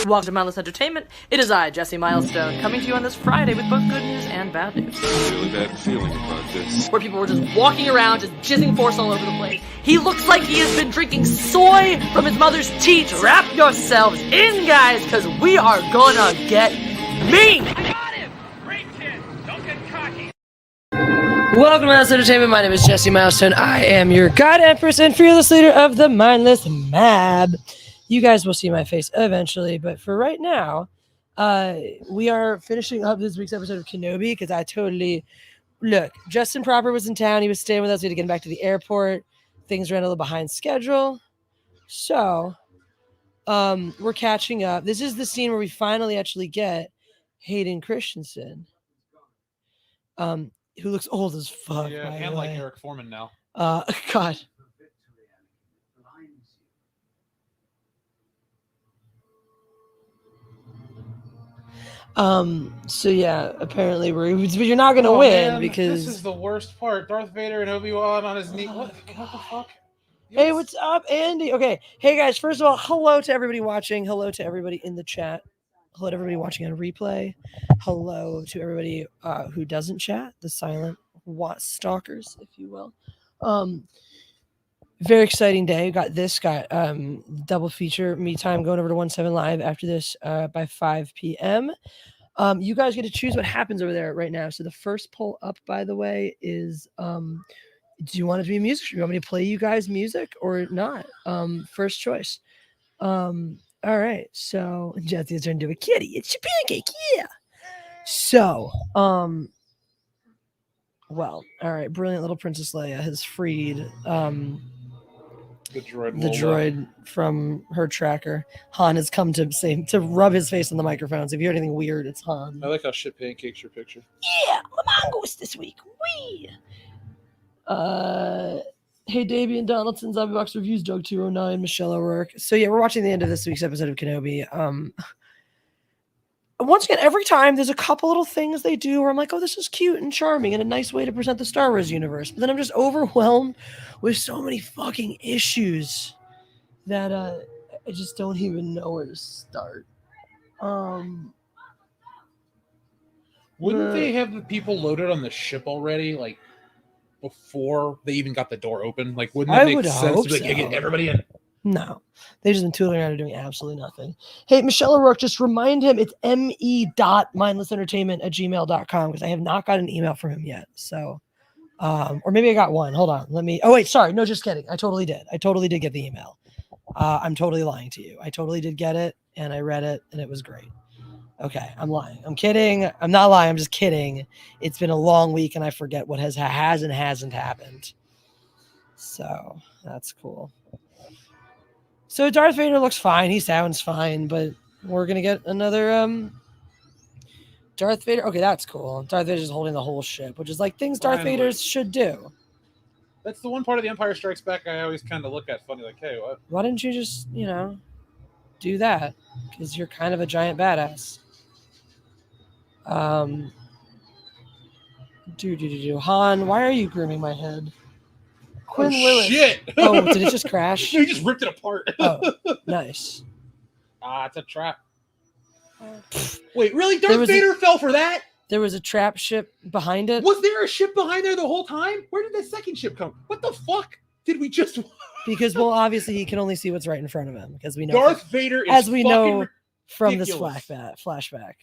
Welcome to Mindless Entertainment. It is I, Jesse Milestone, coming to you on this Friday with both good news and bad news. Really bad feeling about this. Where people were just walking around, just jizzing force all over the place. He looks like he has been drinking soy from his mother's teat. Wrap yourselves in, guys, because we are gonna get mean! I got him! Great kid! Don't get cocky! Welcome to Mindless Entertainment. My name is Jesse Milestone. I am your God Empress and fearless leader of the Mindless Mab. You guys will see my face eventually, but for right now, we are finishing up this week's episode of Kenobi because look, Justin Proper was in town. He was staying with us. We had to get him back to the airport. Things ran a little behind schedule. So, we're catching up. This is the scene where we finally actually get Hayden Christensen, who looks old as fuck. Yeah, and like Eric Foreman now. God. So yeah, apparently you're not gonna win, man, because this is the worst part. Darth Vader and Obi-Wan on his knee. What the fuck? Hey, what's up, Andy? Okay, hey guys, first of all, hello to everybody watching, hello to everybody in the chat, hello to everybody watching on replay, hello to everybody who doesn't chat, the silent stalkers, if you will. Very exciting day. Got double feature me time going over to 17 Live after this by 5 p.m. You guys get to choose what happens over there right now. So the first poll up, by the way, is do you want it to be music? Do you want me to play you guys music or not? First choice. All right. So Jesse's turned into a kitty. It's your pancake. Yeah. So, well, all right. Brilliant little Princess Leia has freed the droid from her tracker. Han has come to rub his face on the microphones. If you heard anything weird, it's Han. I like how shit pancakes your picture. Yeah, my mongoose this week. Wee. Hey, Davian Donaldson, Zombie Box Reviews, Doug 209, Michelle O'Rourke. So yeah, we're watching the end of this week's episode of Kenobi. Once again, every time there's a couple little things they do where I'm like, oh, this is cute and charming and a nice way to present the Star Wars universe. But then I'm just overwhelmed with so many fucking issues that I just don't even know where to start. Wouldn't they have the people loaded on the ship already, like before they even got the door open? Like, wouldn't that make sense to get everybody in? No, they've just been tooling around and doing absolutely nothing. Hey, Michelle O'Rourke, just remind him it's me.mindlessentertainment@gmail.com because I have not got an email from him yet. So, or maybe I got one. Hold on. Oh, wait, sorry. No, just kidding. I totally did. I totally did get the email. I'm totally lying to you. I totally did get it and I read it and it was great. Okay, I'm lying. I'm kidding. I'm not lying. I'm just kidding. It's been a long week and I forget what has and hasn't happened. So that's cool. So Darth Vader looks fine. He sounds fine, but we're going to get another Darth Vader. Okay, that's cool. Darth Vader's holding the whole ship, which is like things Darth Vader should do. That's the one part of the Empire Strikes Back I always kind of look at funny, like, hey, what? Why didn't you just, do that? Because you're kind of a giant badass. Han, why are you grooming my head? Quinn Lewis. Shit! Oh, did it just crash? You just ripped it apart. Oh, nice. It's a trap. Wait, really? Darth Vader fell for that? There was a trap ship behind it? Was there a ship behind there the whole time? Where did the second ship come? What the fuck did we just... Because, well, obviously he can only see what's right in front of him. Because we know Darth Vader is as we know from this ridiculous. flashback.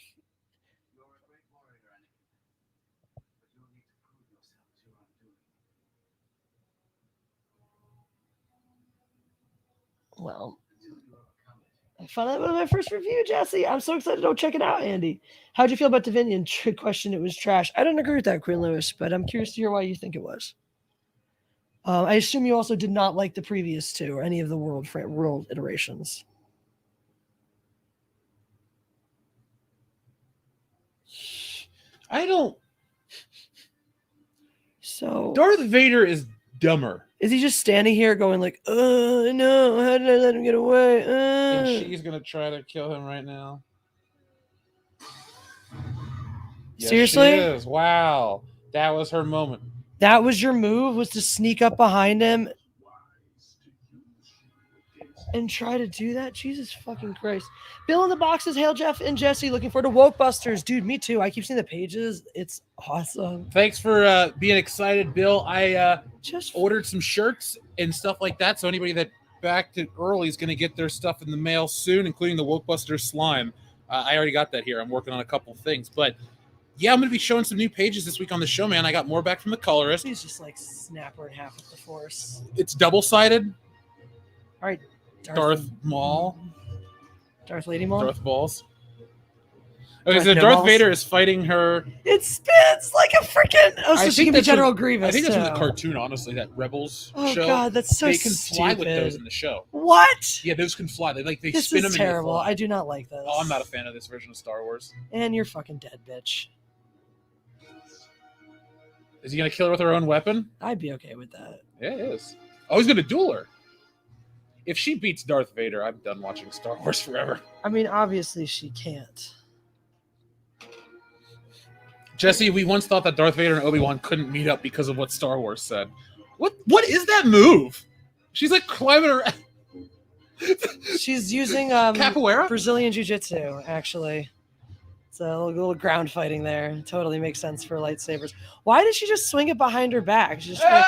Well, I found out about my first review, Jesse. I'm so excited. Go check it out, Andy. How'd you feel about Divinian? Question, it was trash. I don't agree with that, Queen Lewis, but I'm curious to hear why you think it was. I assume you also did not like the previous two or any of the world iterations. I don't... So Darth Vader is dumber. Is he just standing here going like, no, how did I let him get away? And she's going to try to kill him right now. Yes, seriously? She is. Wow. That was her moment. That was your move, was to sneak up behind him and try to do that? Jesus fucking Christ. Bill in the boxes. Hail Jeff and Jesse. Looking forward to Woke Busters. Dude, me too. I keep seeing the pages. It's awesome. Thanks for being excited, Bill. I Just ordered some shirts and stuff like that, so anybody that backed it early is going to get their stuff in the mail soon, including the Woke Busters slime. I already got that here. I'm working on a couple things, but yeah, I'm going to be showing some new pages this week on the show, man. I got more back from the colorist. please just like snap her in half with the force. It's double-sided. All right. Darth Maul. Darth Lady Maul. Darth Balls. Okay, Darth so No Darth Balls? Vader is fighting her. It spins like a freaking. Oh, so I she think can be that's General from- Grievous. I think that's from the too. cartoon, honestly, that Rebels Oh show. God, that's so They can fly stupid. with those in the show. What? Yeah, those can fly. They This spin is them terrible. and they I fly. do not like this. Oh, I'm not a fan of this version of Star Wars. And you're fucking dead, bitch. Is he gonna kill her with her own weapon? I'd be okay with that. Yeah, he is. Oh, he's gonna duel her. If she beats Darth Vader, I'm done watching Star Wars forever. I mean, obviously she can't. Jesse, we once thought that Darth Vader and Obi-Wan couldn't meet up because of what Star Wars said. What is that move? She's like climbing her She's using capoeira. Brazilian Jiu-Jitsu, actually. It's a little ground fighting there. Totally makes sense for lightsabers. Why did she just swing it behind her back? She just like,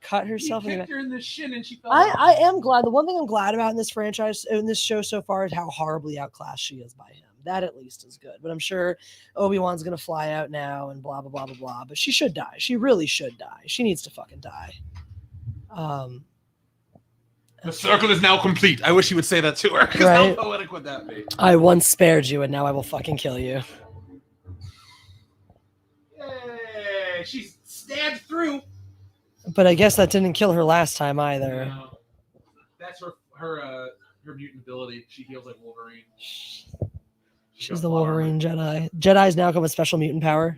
cut herself in the back. her in the shin and she fell. I am glad. The one thing I'm glad about in this franchise, in this show so far, is how horribly outclassed she is by him. That at least is good. But I'm sure Obi-Wan's going to fly out now and blah, blah, blah, blah, blah. But she should die. She really should die. She needs to fucking die. The circle is now complete. I wish he would say that to her. Because Right. how poetic would that be? I once spared you, and now I will fucking kill you. Yay! She's stabbed through. But I guess that didn't kill her last time either. No. That's her mutant ability. She heals like Wolverine. She's the Wolverine Jedi. Jedis now come with special mutant power.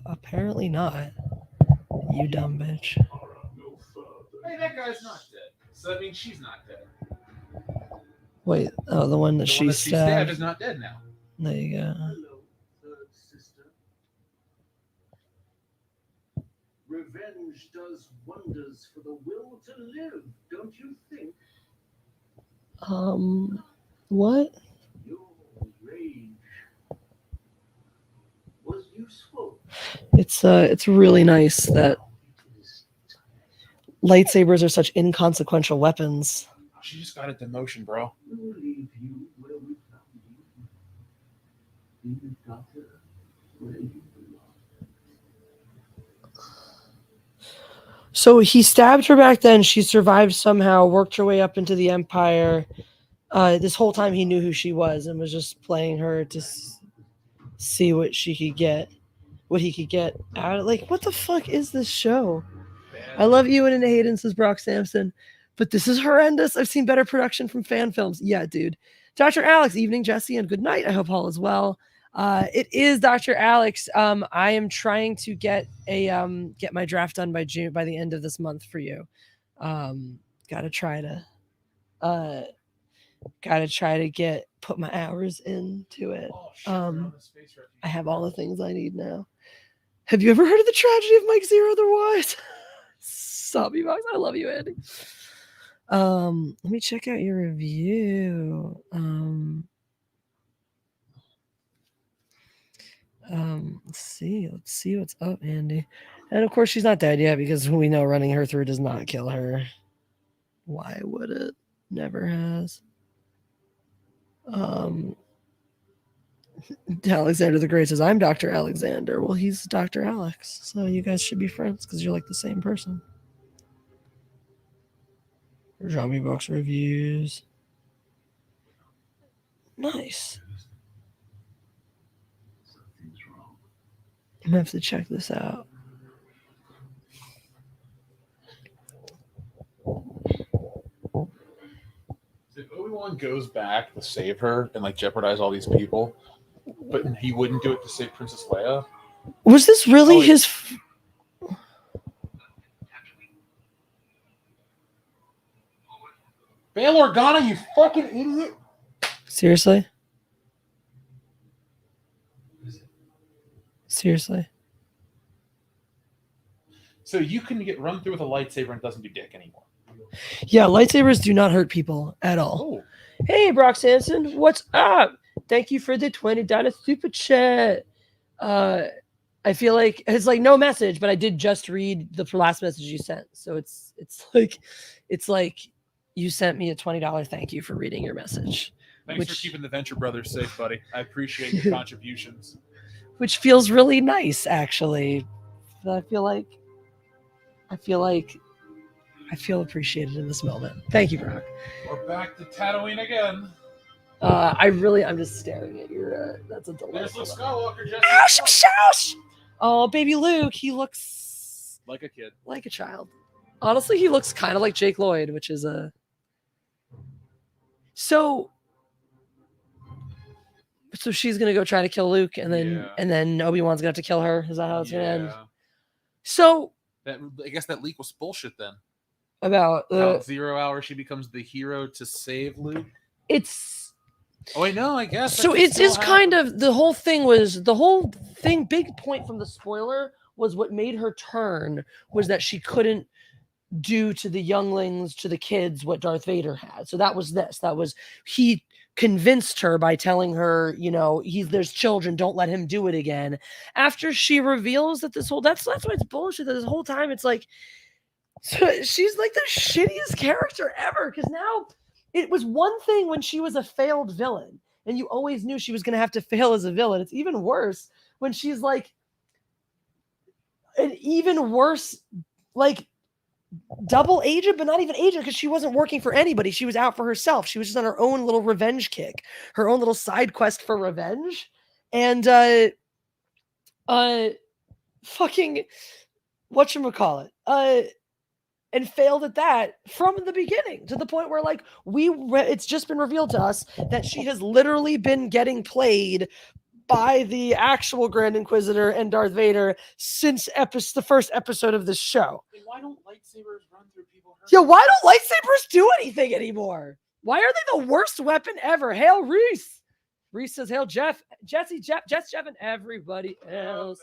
Apparently not. You dumb bitch. Hey, that guy's not dead. So that means she's not dead. Wait, oh, the one that The she one that she stabbed stabbed. is not dead now. There you go. Revenge does wonders for the will to live, don't you think? What? Your rage was useful. It's really nice that lightsabers are such inconsequential weapons. She just got a demotion, bro. We'll leave you where we found you. Leave daughter where you belong. So he stabbed her back then. She survived somehow, worked her way up into the Empire. This whole time he knew who she was and was just playing her to see what she could get, what he could get out of. Like, what the fuck is this show? I love you and Hayden, says Brock Sampson, but this is horrendous. I've seen better production from fan films. Yeah, dude. Dr. Alex, evening, Jesse, and good night. I hope all is well. It is Dr. Alex. I am trying to get my draft done by June, by the end of this month for you. Gotta try to put my hours into it. I have all the things I need now. Have you ever heard of the tragedy of Mike Zero Otherwise? Sobby Box. I love you, Andy. Let me check out your review. Let's see what's up, Andy. And of course she's not dead yet because we know running her through does not kill her. Why would it? Never has. Alexander the Great says, I'm Dr. Alexander. Well, he's Dr. Alex. So you guys should be friends because you're like the same person. Zombie Box reviews. Nice. I'm gonna have to check this out. If Obi-Wan goes back to save her and like jeopardize all these people, but he wouldn't do it to save Princess Leia. Was this really Oh, his? Bail Organa, you fucking idiot! Seriously? Seriously? So you can get run through with a lightsaber and it doesn't do dick anymore. Yeah, lightsabers do not hurt people at all. Oh, Hey, Brock Sanson, what's up? Thank you for the $20 super chat. I feel like it's like no message, but I did just read the last message you sent. So it's like you sent me a $20 thank you for reading your message. thanks for keeping the Venture Brothers safe, buddy. I appreciate your contributions. Which feels really nice, actually. I feel appreciated in this moment. Thank you, Brock. We're back to Tatooine again. I'm just staring at your. That's a There's delightful. Luke Skywalker, Jesse. Oh, baby Luke, he looks Like a kid. like a child. Honestly, he looks kind of like Jake Lloyd, which is a. So she's gonna go try to kill Luke, and then Obi-Wan's gonna have to kill her. Is that how it's gonna end? So I guess that leak was bullshit then. about How at 0 hour she becomes the hero to save Luke. it's. Oh wait, no, I guess. So it's kind of the whole thing. Big point from the spoiler was what made her turn was that she couldn't do to the younglings, to the kids, what Darth Vader had. So that was this. That was he convinced her by telling her, there's children, don't let him do it again. After she reveals that that's why it's bullshit. That this whole time it's like she's like the shittiest character ever. Because now. It was one thing when she was a failed villain, and you always knew she was going to have to fail as a villain. It's even worse when she's like an even worse, like double agent, but not even agent because she wasn't working for anybody. She was out for herself. She was just on her own little revenge kick, her own little side quest for revenge. And fucking whatchamacallit, and failed at that from the beginning to the point where like it's just been revealed to us that she has literally been getting played by the actual Grand Inquisitor and Darth Vader since the first episode of this show. And why don't lightsabers run through people? Yeah, why don't lightsabers do anything anymore? Why are they the worst weapon ever? Hail Reese. Reese says, hail Jeff, Jesse, Jeff, and everybody else.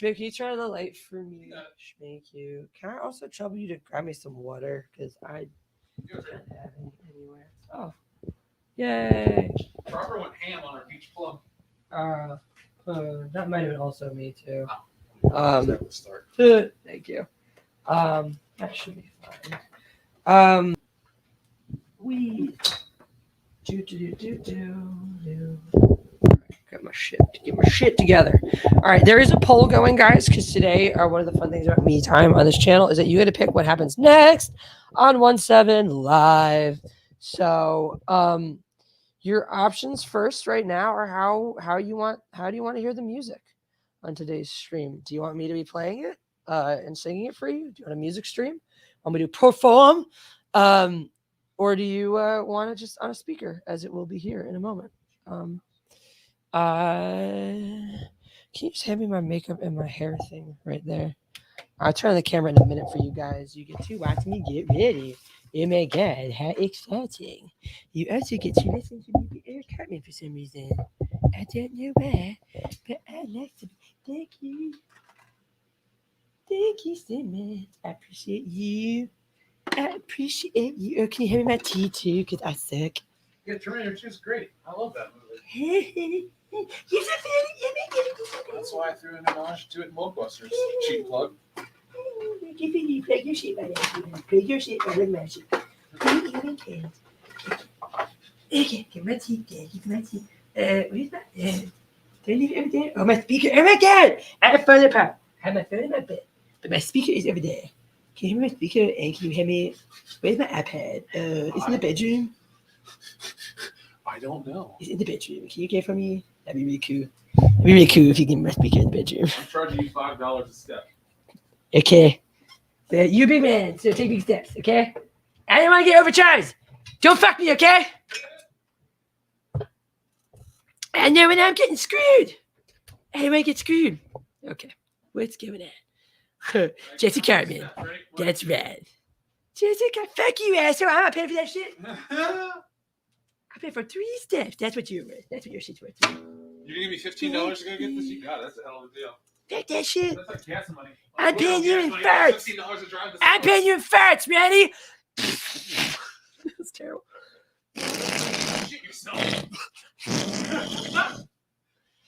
Big, can you turn on the light for me? Thank you. Can I also trouble you to grab me some water? Because I don't have any anywhere. Oh. Yay. Barbara went ham on her peach plum. That might have been also me too. That would start. Thank you. That should be fine. We Get my shit together. All right, there is a poll going, guys, because today, one of the fun things about me time on this channel is that you get to pick what happens next on 1/7 Live. So, your options first right now are how do you want to hear the music on today's stream? Do you want me to be playing it and singing it for you? Do you want a music stream? Want me to perform? Or do you want it just on a speaker, as it will be here in a moment? Can you just hand me my makeup and my hair thing right there? I'll turn on the camera in a minute for you guys. You get to watch me get ready. Oh my god, how exciting. You also get to listen to me be Cartman for some reason. I don't know why, but I like to. Thank you. Thank you so much. I appreciate you. Oh, can you hand me my tea too? Because I suck. Yeah, Terminator 2 is great. I love that movie. That's why I threw in an homage to it in Wolfbusters. Cheap plug. Plug your shit, buddy. Plug your shit, buddy. My shit. Okay, get my teeth, get my teeth. Where's my don't leave it over there. Oh, my speaker. Oh my god! I have phone in my pocket. I have my phone in my bed. But my speaker is over there. Can you hear my speaker? And can you hear me? Where's my iPad? It's in the bedroom. I don't know. It's in the bedroom. Can you get it for me? That'd be really cool. It'd be really cool if you give me my speaker in the bedroom. I'm charging you $5 a step. Okay. So you're a big man, so take big steps, okay? I don't want to get overcharged. Don't fuck me, okay? I know when I'm getting screwed. I don't want to get screwed. Okay. What's going on? Jesse Cartman. That's right. Jessica, fuck you, asshole. I'm not paying for that shit. I paid for 3 steps. That's what you're worth. That's what your shit's worth. You're gonna give me $15 to go get this? You got it. That's a hell of a deal. Fuck that shit. That's like gas money. I'm paying you in $15 farts. to drive to I'm Starbucks. paying you in farts. Ready? That's terrible. Shit yourself.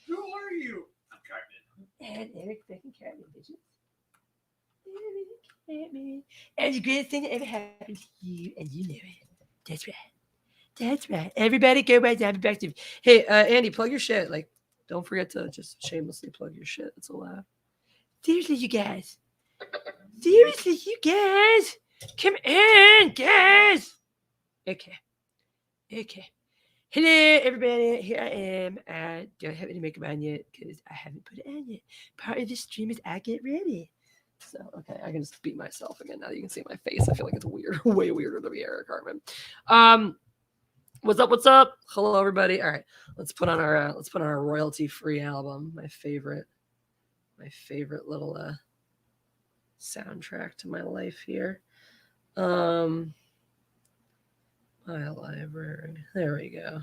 Who are you? I'm Cartman. And Eric fucking Cartman, bitches. Eric Cartman. And the greatest thing that ever happened to you, and you know it. That's right. That's right. Everybody go back down back to. Hey, Andy, plug your shit. Like, don't forget to just shamelessly plug your shit. It's a laugh. Seriously, you guys. Seriously, you guys. Come on, guys. Okay. Okay. Hello, everybody. Here I am. I don't have any makeup on yet because I haven't put it on yet. Part of the stream is I get ready. So, okay, I can just beat myself again. Now that you can see my face, I feel like it's weird. Way weirder to be Eric Cartman. What's up? What's up? Hello, everybody. All right, let's put on our royalty-free album. My favorite little soundtrack to my life here. My library. There we go.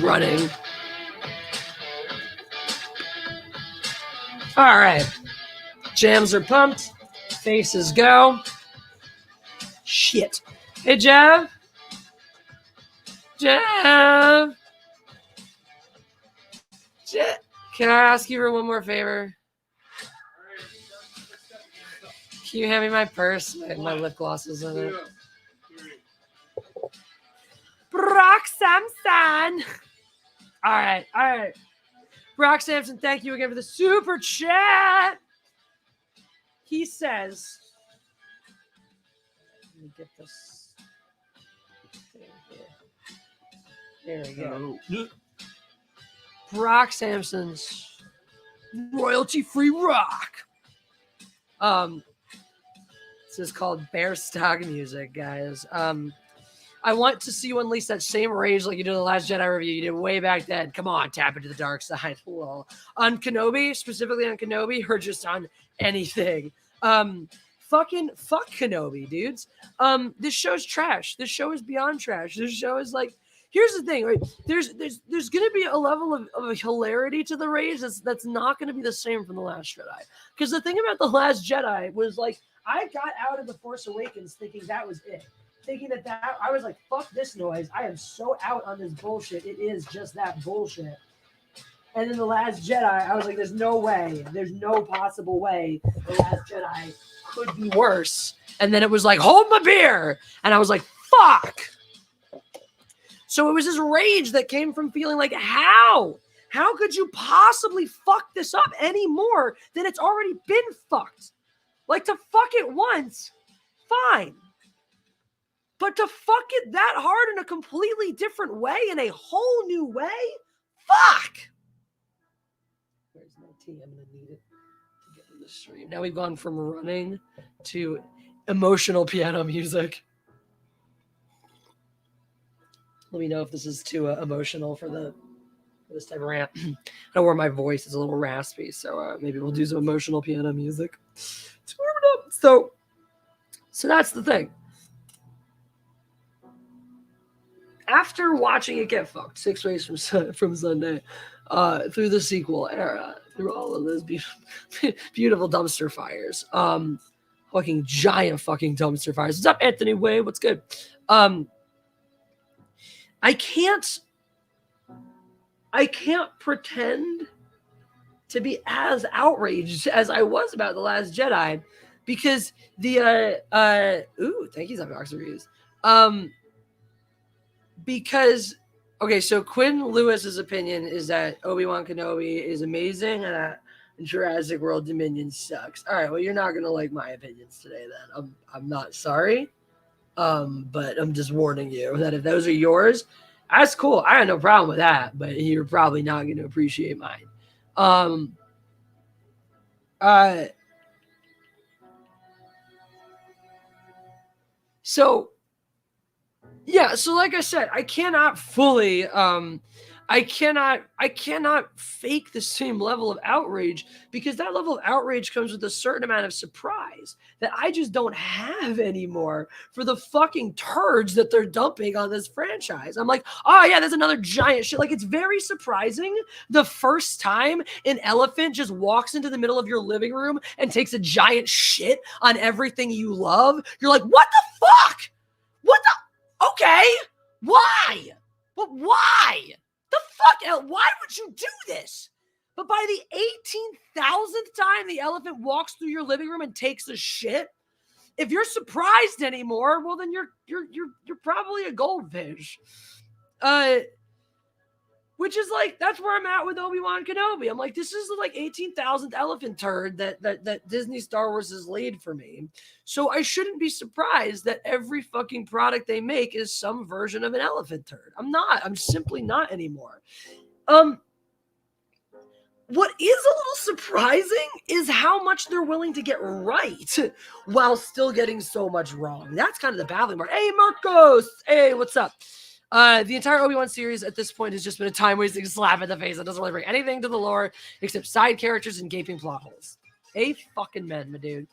Running. All right. Jams are pumped. Faces go. Shit. Hey, Jeff. Jeff. Jeff. Can I ask you for one more favor? Can you hand me my purse? My lip gloss is in it. Brock Samson. All right. Brock Sampson, thank you again for the super chat. He says, let me get this thing here. There we go. Brock Sampson's royalty-free rock. This is called Bear Stock Music, guys. I want to see you unleash that same rage like you did in the Last Jedi review you did way back then. Come on, tap into the dark side. Lol. On Kenobi, specifically on Kenobi, or just on anything. Fucking fuck Kenobi, dudes. This show's trash. This show is beyond trash. This show is like, here's the thing, right? There's gonna be a level of hilarity to the rage that's not gonna be the same from the Last Jedi. Because the thing about the Last Jedi was like, I got out of the Force Awakens thinking that was it. Thinking that I was like, fuck this noise. I am so out on this bullshit. It is just that bullshit. And then the Last Jedi, I was like, there's no way. There's no possible way the Last Jedi could be worse. And then it was like, hold my beer. And I was like, fuck. So it was this rage that came from feeling like, how? How could you possibly fuck this up any more than it's already been fucked? Like, to fuck it once, fine. But to fuck it that hard in a completely different way, in a whole new way, fuck. Where's my tea? I'm going to need it to get in the stream. Now we've gone from running to emotional piano music. Let me know if this is too emotional for this type of rant. I know where my voice is a little raspy, so maybe we'll do some emotional piano music to warm it up. So that's the thing. After watching it get fucked 6 ways from Sunday, through the sequel era, through all of those beautiful dumpster fires, fucking giant fucking dumpster fires. What's up, Anthony Way? What's good? I can't pretend to be as outraged as I was about The Last Jedi, because the thank you, Zombox Reviews. Because, okay, so Quinn Lewis's opinion is that Obi-Wan Kenobi is amazing and that Jurassic World Dominion sucks. All right, well, you're not gonna like my opinions today then. I'm not sorry, but I'm just warning you that if those are yours, that's cool. I have no problem with that, but you're probably not gonna appreciate mine. So yeah, so like I said, I cannot fully I cannot fake the same level of outrage, because that level of outrage comes with a certain amount of surprise that I just don't have anymore for the fucking turds that they're dumping on this franchise. I'm like, oh yeah, there's another giant shit. Like, it's very surprising the first time an elephant just walks into the middle of your living room and takes a giant shit on everything you love. You're like, what the fuck? What the? Okay. Why? But why? The fuck? Why would you do this? But by the 18,000th time the elephant walks through your living room and takes a shit, if you're surprised anymore, well then you're probably a goldfish. Which is like, that's where I'm at with Obi-Wan Kenobi. I'm like, this is the like 18,000th elephant turd that Disney Star Wars has laid for me. So I shouldn't be surprised that every fucking product they make is some version of an elephant turd. I'm simply not anymore. What is a little surprising is how much they're willing to get right while still getting so much wrong. That's kind of the battling part. Hey, Marcos. Hey, what's up? The entire Obi-Wan series at this point has just been a time-wasting slap in the face that doesn't really bring anything to the lore except side characters and gaping plot holes. Fucking men, my dude.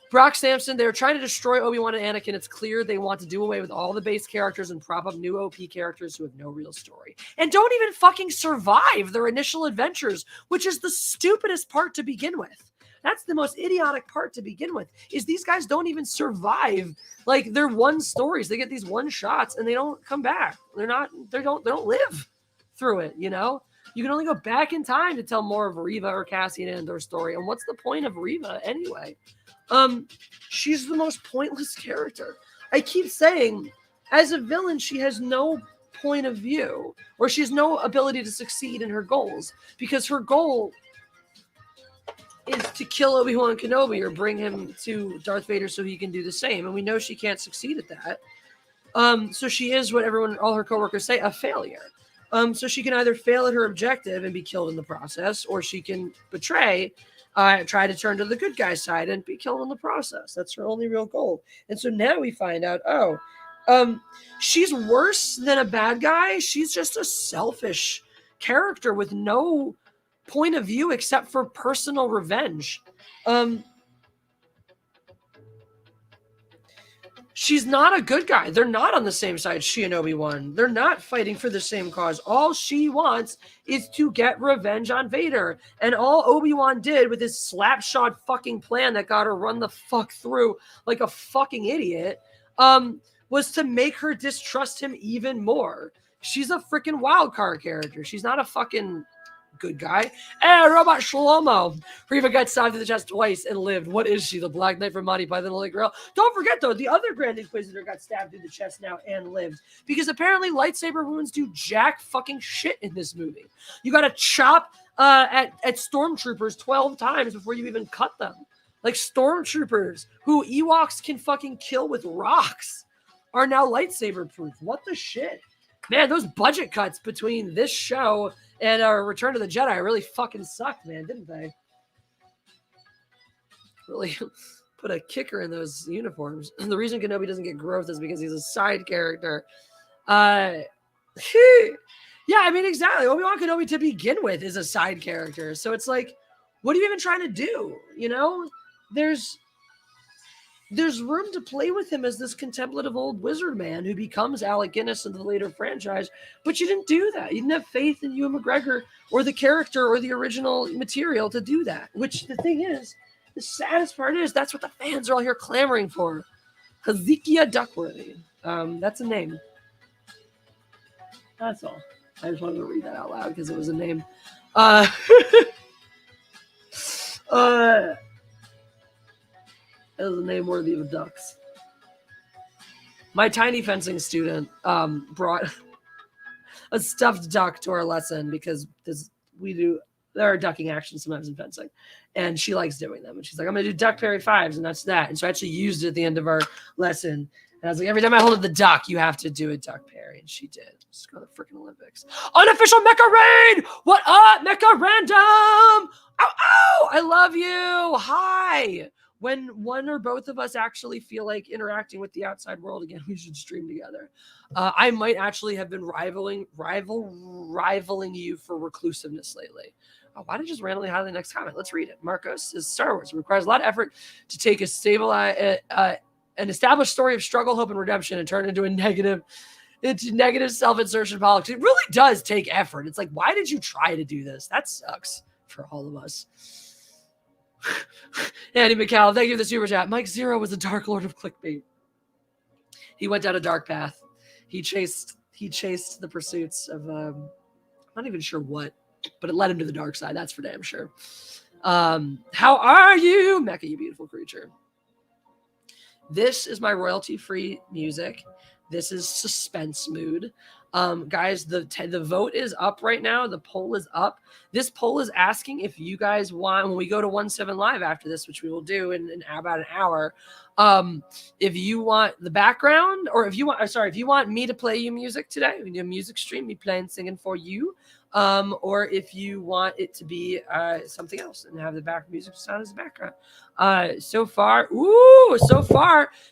Brock Sampson, they're trying to destroy Obi-Wan and Anakin. It's clear they want to do away with all the base characters and prop up new OP characters who have no real story. And don't even fucking survive their initial adventures, which is the stupidest part to begin with. That's the most idiotic part to begin with, is these guys don't even survive like their one stories. They get these one shots and they don't come back. They don't live through it, you know? You can only go back in time to tell more of Reva or Cassian Andor's story. And what's the point of Reva anyway? She's the most pointless character. I keep saying, as a villain, she has no point of view, or she has no ability to succeed in her goals, because her goal is to kill Obi-Wan Kenobi or bring him to Darth Vader so he can do the same. And we know she can't succeed at that. So she is what all her coworkers say, a failure. So she can either fail at her objective and be killed in the process, or she can betray, try to turn to the good guy's side and be killed in the process. That's her only real goal. And so now we find out, she's worse than a bad guy. She's just a selfish character with no point of view except for personal revenge. She's not a good guy. They're not on the same side, she and Obi-Wan. They're not fighting for the same cause. All she wants is to get revenge on Vader. And all Obi-Wan did with his slapshot fucking plan that got her run the fuck through like a fucking idiot, was to make her distrust him even more. She's a freaking wild card character. She's not a fucking good guy. Hey, Robot Shlomo. Reva got stabbed to the chest twice and lived. What is she? The Black Knight from Monty Python and the Holy Grail? Don't forget, though, the other Grand Inquisitor got stabbed through the chest now and lived. Because apparently lightsaber wounds do jack fucking shit in this movie. You gotta chop at stormtroopers 12 times before you even cut them. Like, stormtroopers who Ewoks can fucking kill with rocks are now lightsaber proof. What the shit? Man, those budget cuts between this show and Return to the Jedi really fucking sucked, man, didn't they? Really put a kicker in those uniforms. And the reason Kenobi doesn't get growth is because he's a side character. Yeah, I mean, exactly. Obi-Wan Kenobi to begin with is a side character. So it's like, what are you even trying to do? You know, there's room to play with him as this contemplative old wizard man who becomes Alec Guinness in the later franchise, but you didn't do that. You didn't have faith in Ewan McGregor or the character or the original material to do that, which the thing is, the saddest part is that's what the fans are all here clamoring for. Hezekiah Duckworthy. That's a name. That's all. I just wanted to read that out loud because it was a name. That is a name worthy of ducks. My tiny fencing student brought a stuffed duck to our lesson because there are ducking actions sometimes in fencing, and she likes doing them. And she's like, I'm going to do duck parry fives, and that's that. And so I actually used it at the end of our lesson. And I was like, every time I hold up the duck, you have to do a duck parry. And she did. Let's go to the freaking Olympics. Unofficial Mecha Raid! What up, Mecha Random? Ow, ow! I love you. Hi. when one or both of us actually feel like interacting with the outside world again, we should stream together. I might actually have been rivaling you for reclusiveness lately. Oh, why did I just randomly highlight the next comment? Let's read it. Marcos says Star Wars requires a lot of effort to take a stable, an established story of struggle, hope, and redemption and turn it into a negative self-insertion politics. It really does take effort. It's like, why did you try to do this? That sucks for all of us. Andy McCall, thank you for the super chat. Mike Zero was a dark lord of clickbait. He went down a dark path. He chased the pursuits of I'm not even sure what, but it led him to the dark side. That's for damn sure. How are you, Mecha, you beautiful creature? This is my royalty-free music. This is suspense mood. Guys, the vote is up right now. The poll is up. This poll is asking if you guys want, when we go to 1-7 Live after this, which we will do in about an hour, if you want the background, or if you want me to play you music today, we do a music stream, me playing, singing for you, or if you want it to be something else and have the back music sound as the background. So far,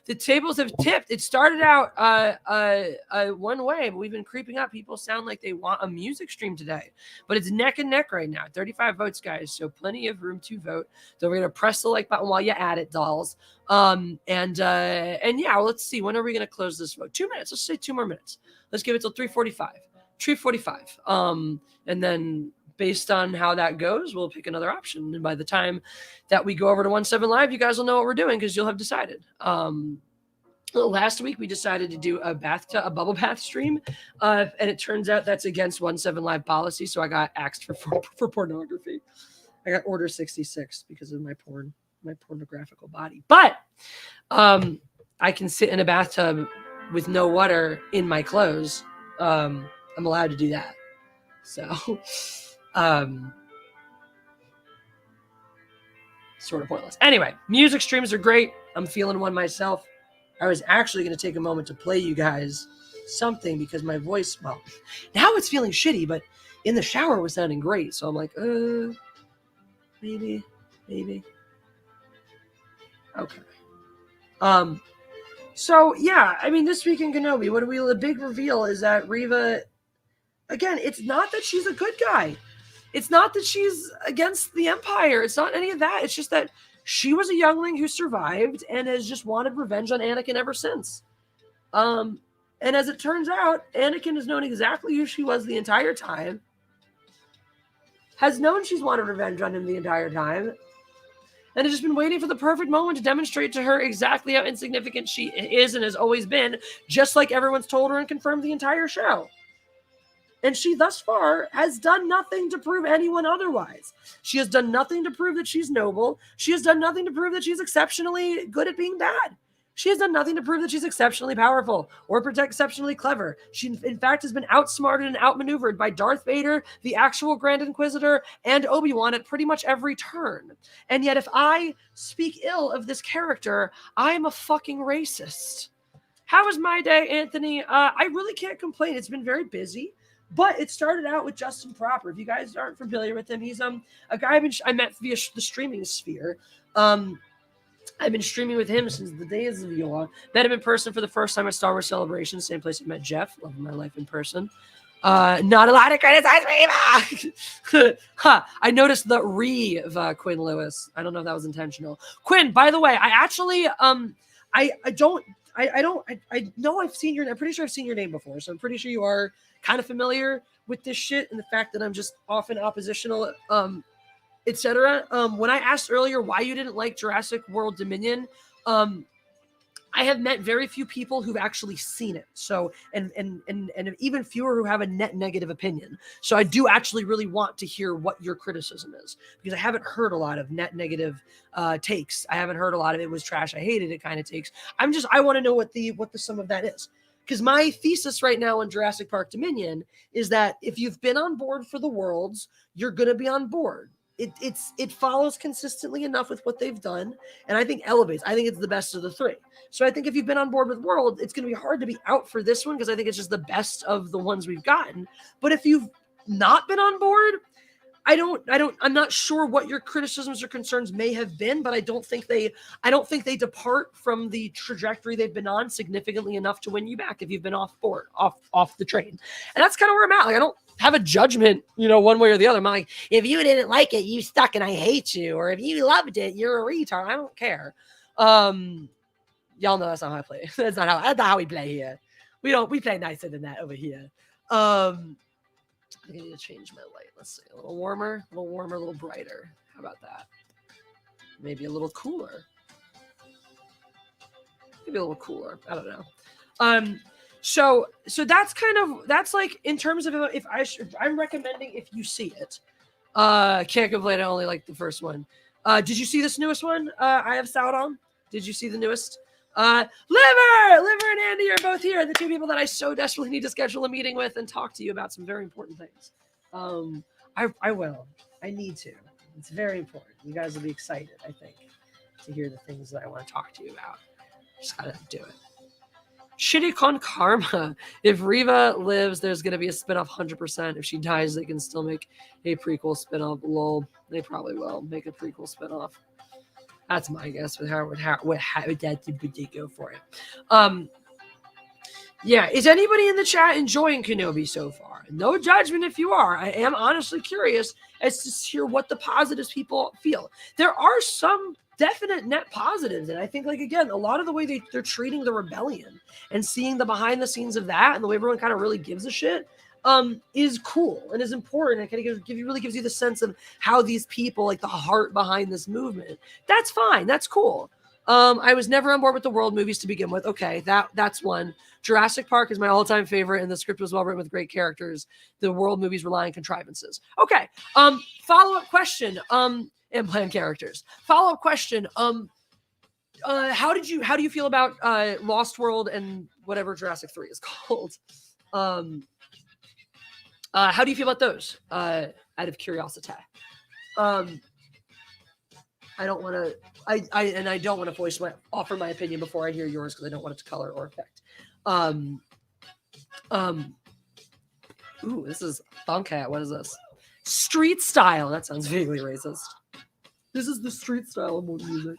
the tables have tipped. It started out one way, but we've been creeping up. People sound like they want a music stream today, but it's neck and neck right now. 35 votes, guys, so plenty of room to vote. So we're gonna press the like button while you at it, dolls. And yeah, well, let's see. When are we gonna close this vote? 2 minutes. Let's say 2 more minutes. Let's give it till 3:45. 3:45. And then based on how that goes, we'll pick another option. And by the time that we go over to 1-7 Live, you guys will know what we're doing because you'll have decided. Last week we decided to do a bubble bath stream, and it turns out that's against 1-7 Live policy. So I got axed for pornography. I got order 66 because of my pornographical body. But I can sit in a bathtub with no water in my clothes. I'm allowed to do that. So, sort of pointless. Anyway, music streams are great. I'm feeling one myself. I was actually going to take a moment to play you guys something because my voice, well, now it's feeling shitty, but in the shower was sounding great. So I'm like, maybe. Okay. So yeah, I mean, this week in Kenobi, the big reveal is that Reva, again, it's not that she's a good guy. It's not that she's against the Empire. It's not any of that. It's just that she was a youngling who survived and has just wanted revenge on Anakin ever since. And as it turns out, Anakin has known exactly who she was the entire time, has known she's wanted revenge on him the entire time, and has just been waiting for the perfect moment to demonstrate to her exactly how insignificant she is and has always been, just like everyone's told her and confirmed the entire show. And she, thus far, has done nothing to prove anyone otherwise. She has done nothing to prove that she's noble. She has done nothing to prove that she's exceptionally good at being bad. She has done nothing to prove that she's exceptionally powerful or exceptionally clever. She, in fact, has been outsmarted and outmaneuvered by Darth Vader, the actual Grand Inquisitor, and Obi-Wan at pretty much every turn. And yet, if I speak ill of this character, I am a fucking racist. How was my day, Anthony? I really can't complain. It's been very busy. But it started out with Justin Proper. If you guys aren't familiar with him, he's a guy I met via the streaming sphere. I've been streaming with him since the days of yore. Met him in person for the first time at Star Wars Celebration, same place I met Jeff. Love my life in person. Not a lot of criticize me. I noticed the of Quinn Lewis. I don't know if that was intentional. Quinn, by the way, I actually I know I've seen I'm pretty sure I've seen your name before, so I'm pretty sure you are kind of familiar with this shit and the fact that I'm just often oppositional, etc. When I asked earlier why you didn't like Jurassic World Dominion, I have met very few people who've actually seen it. So, and even fewer who have a net negative opinion. So I do actually really want to hear what your criticism is, because I haven't heard a lot of net negative takes. I haven't heard a lot of it was trash, I hated it kind of takes. I want to know what the sum of that is. Because my thesis right now on Jurassic Park Dominion is that if you've been on board for the worlds, you're going to be on board. It follows consistently enough with what they've done, and I think elevates. I think it's the best of the three. So I think if you've been on board with World, it's going to be hard to be out for this one because I think it's just the best of the ones we've gotten. But if you've not been on board, I'm not sure what your criticisms or concerns may have been, but I don't think they depart from the trajectory they've been on significantly enough to win you back if you've been off the train. And that's kind of where I'm at. Like, I don't have a judgment, one way or the other. I'm like, if you didn't like it, you stuck and I hate you. Or if you loved it, you're a retard. I don't care. Y'all know that's not how I play. That's not how we play here. We play nicer than that over here. I need to change my light. Let's see. A little warmer, a little brighter. How about that? Maybe a little cooler. Maybe a little cooler. I don't know. So that's like in terms of if I'm recommending if you see it. Can't complain. I only like the first one. Did you see this newest one? I have Stout on. Did you see the newest? Liver and Andy are both here. The two people that I so desperately need to schedule a meeting with and talk to you about some very important things. I will. I need to. It's very important. You guys will be excited, I think, to hear the things that I want to talk to you about. Just gotta do it. Shitty con karma. If Reva lives, there's gonna be a spinoff 100%. If she dies, they can still make a prequel spinoff. Lol. They probably will make a prequel spinoff. That's my guess with how that go for it. Yeah. Is anybody in the chat enjoying Kenobi so far? No judgment if you are. I am honestly curious as to hear what the positives people feel. There are some definite net positives, and I think, like, again, a lot of the way they're treating the rebellion and seeing the behind the scenes of that and the way everyone kind of really gives a shit is cool and is important. It kind of really gives you the sense of how these people, like the heart behind this movement. That's fine. That's cool. I was never on board with the world movies to begin with. Okay, that's one. Jurassic Park is my all-time favorite, and the script was well written with great characters. The world movies rely on contrivances. Okay. Follow-up question. And planned characters. Follow-up question. How do you feel about Lost World and whatever Jurassic 3 is called? How do you feel about those? Out of curiosity. I don't want to. I don't want to offer my opinion before I hear yours because I don't want it to color or affect. Ooh, this is Thumbcat. What is this? Street style. That sounds vaguely racist. This is the street style of music.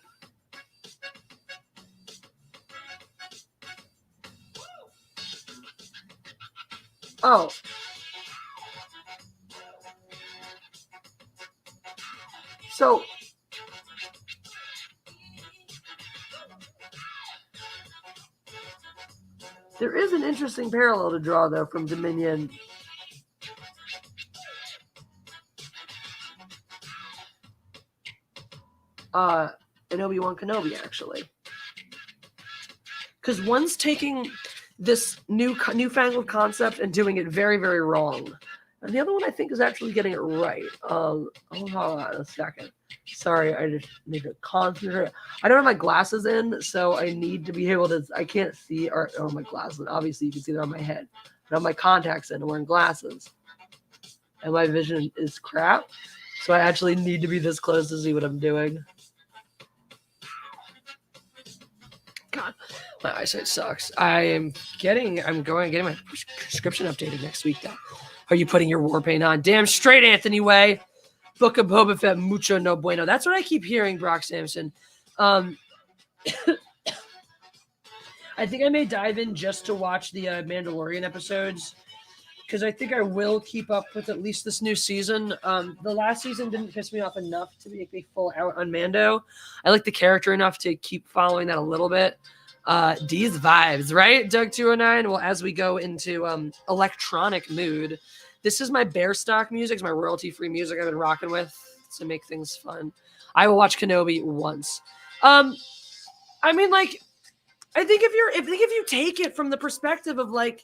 Oh. So there is an interesting parallel to draw, though, from Dominion. And Obi-Wan Kenobi, actually. Because one's taking this newfangled concept and doing it very, very wrong. And the other one, I think, is actually getting it right. Hold on a second. Sorry, I just need to concentrate. I don't have my glasses in, so I need to be able to. I can't see my glasses. Obviously, you can see they're on my head. But I have my contacts in. I'm wearing glasses. And my vision is crap. So I actually need to be this close to see what I'm doing. God, my eyesight sucks. I'm getting my prescription updated next week, though. Are you putting your war paint on? Damn straight, Anthony Way. Book of Boba Fett, mucho no bueno. That's what I keep hearing, Brock Sampson. I think I may dive in just to watch the Mandalorian episodes because I think I will keep up with at least this new season. The last season didn't piss me off enough to make me full out on Mando. I like the character enough to keep following that a little bit. These vibes, right? Doug 209. Well, as we go into electronic mood, this is my bear stock music. It's my royalty-free music I've been rocking with to make things fun. I will watch Kenobi once. I mean, like, I think if you take it from the perspective of like,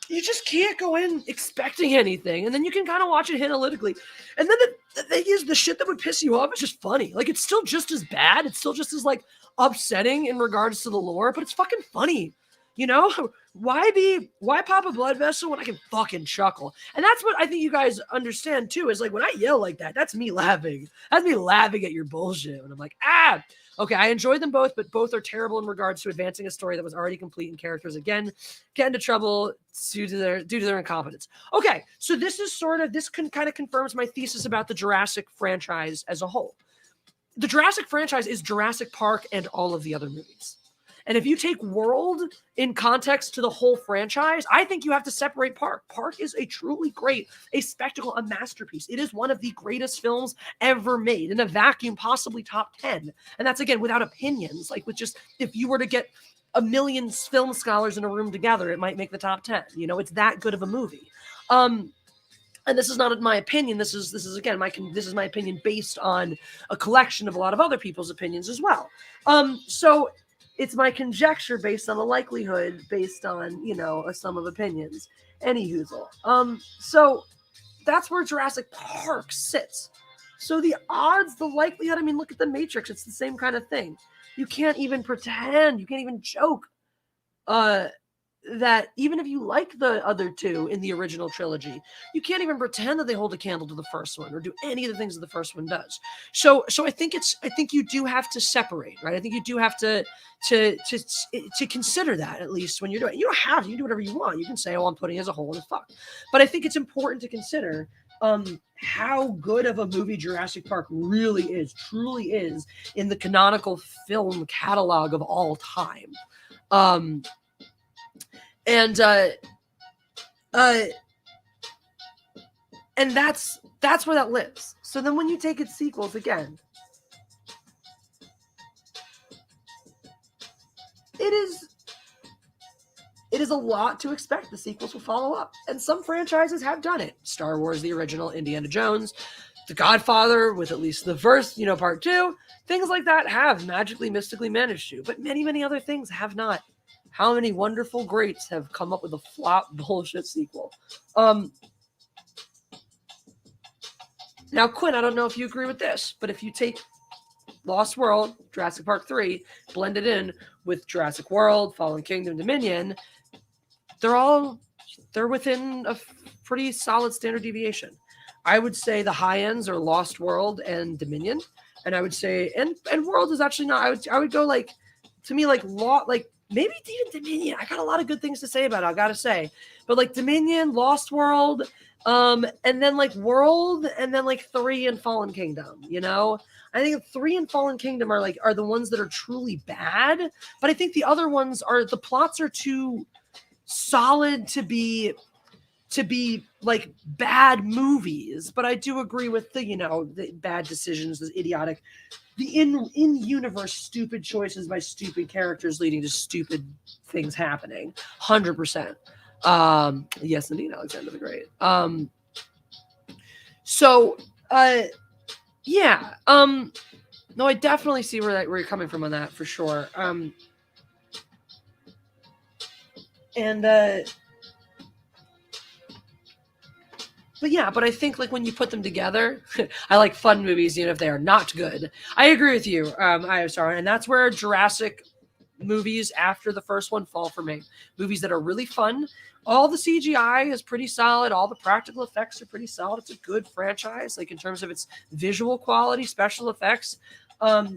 you just can't go in expecting anything, and then you can kind of watch it analytically. And then the thing is, the shit that would piss you off is just funny. Like, it's still just as bad. It's still just as like upsetting in regards to the lore, but it's fucking funny. You know, why pop a blood vessel when I can fucking chuckle? And that's what I think you guys understand too, is like when I yell like that, that's me laughing. That's me laughing at your bullshit. And I'm like, okay, I enjoy them both, but both are terrible in regards to advancing a story that was already complete and characters again get into trouble due to their incompetence. Okay, so this kind of confirms my thesis about the Jurassic franchise as a whole. The Jurassic franchise is Jurassic Park and all of the other movies. And if you take World in context to the whole franchise, I think you have to separate Park. Park is a truly great, a spectacle, a masterpiece. It is one of the greatest films ever made in a vacuum, possibly top 10. And that's, again, without opinions. Like with just, if you were to get a million film scholars in a room together, it might make the top 10. You know, it's that good of a movie. And this is not my opinion. This is again, this is my opinion based on a collection of a lot of other people's opinions as well. So it's my conjecture based on a likelihood, based on, you know, a sum of opinions. Anyhoozle. So that's where Jurassic Park sits. So the odds, the likelihood, I mean, look at The Matrix. It's the same kind of thing. You can't even pretend, you can't even joke that even if you like the other two in the original trilogy, you can't even pretend that they hold a candle to the first one or do any of the things that the first one does. So I think you do have to separate, right? I think you do have to consider that, at least when you're doing it. You don't have to, you can do whatever you want. You can say, oh, I'm putting it as a whole and fuck. But I think it's important to consider how good of a movie Jurassic Park truly is in the canonical film catalog of all time. And that's where that lives. So then when you take its sequels again, it is a lot to expect the sequels will follow up. And some franchises have done it. Star Wars, the original, Indiana Jones, The Godfather, with at least the first, part 2, things like that have magically, mystically managed to, but many, many other things have not. How many wonderful greats have come up with a flop bullshit sequel? Now, Quinn, I don't know if you agree with this, but if you take Lost World, Jurassic Park 3, blend it in with Jurassic World, Fallen Kingdom, Dominion, they're within a pretty solid standard deviation. I would say the high ends are Lost World and Dominion, and I would say and World is actually not. I would go like, to me, like maybe even Dominion. I got a lot of good things to say about it, I gotta say. But like Dominion, Lost World, and then like World, and then like 3 and Fallen Kingdom, I think 3 and Fallen Kingdom are the ones that are truly bad. But I think the other ones the plots are too solid to be like bad movies. But I do agree with the bad decisions, the idiotic, the in-universe stupid choices by stupid characters leading to stupid things happening. 100%. Yes, indeed, Alexander the Great. Yeah. No, I definitely see where you're coming from on that for sure. But I think like when you put them together, I like fun movies, even if they are not good. I agree with you. I am sorry. And that's where Jurassic movies after the first one fall for me. Movies that are really fun. All the CGI is pretty solid. All the practical effects are pretty solid. It's a good franchise, like in terms of its visual quality, special effects. They're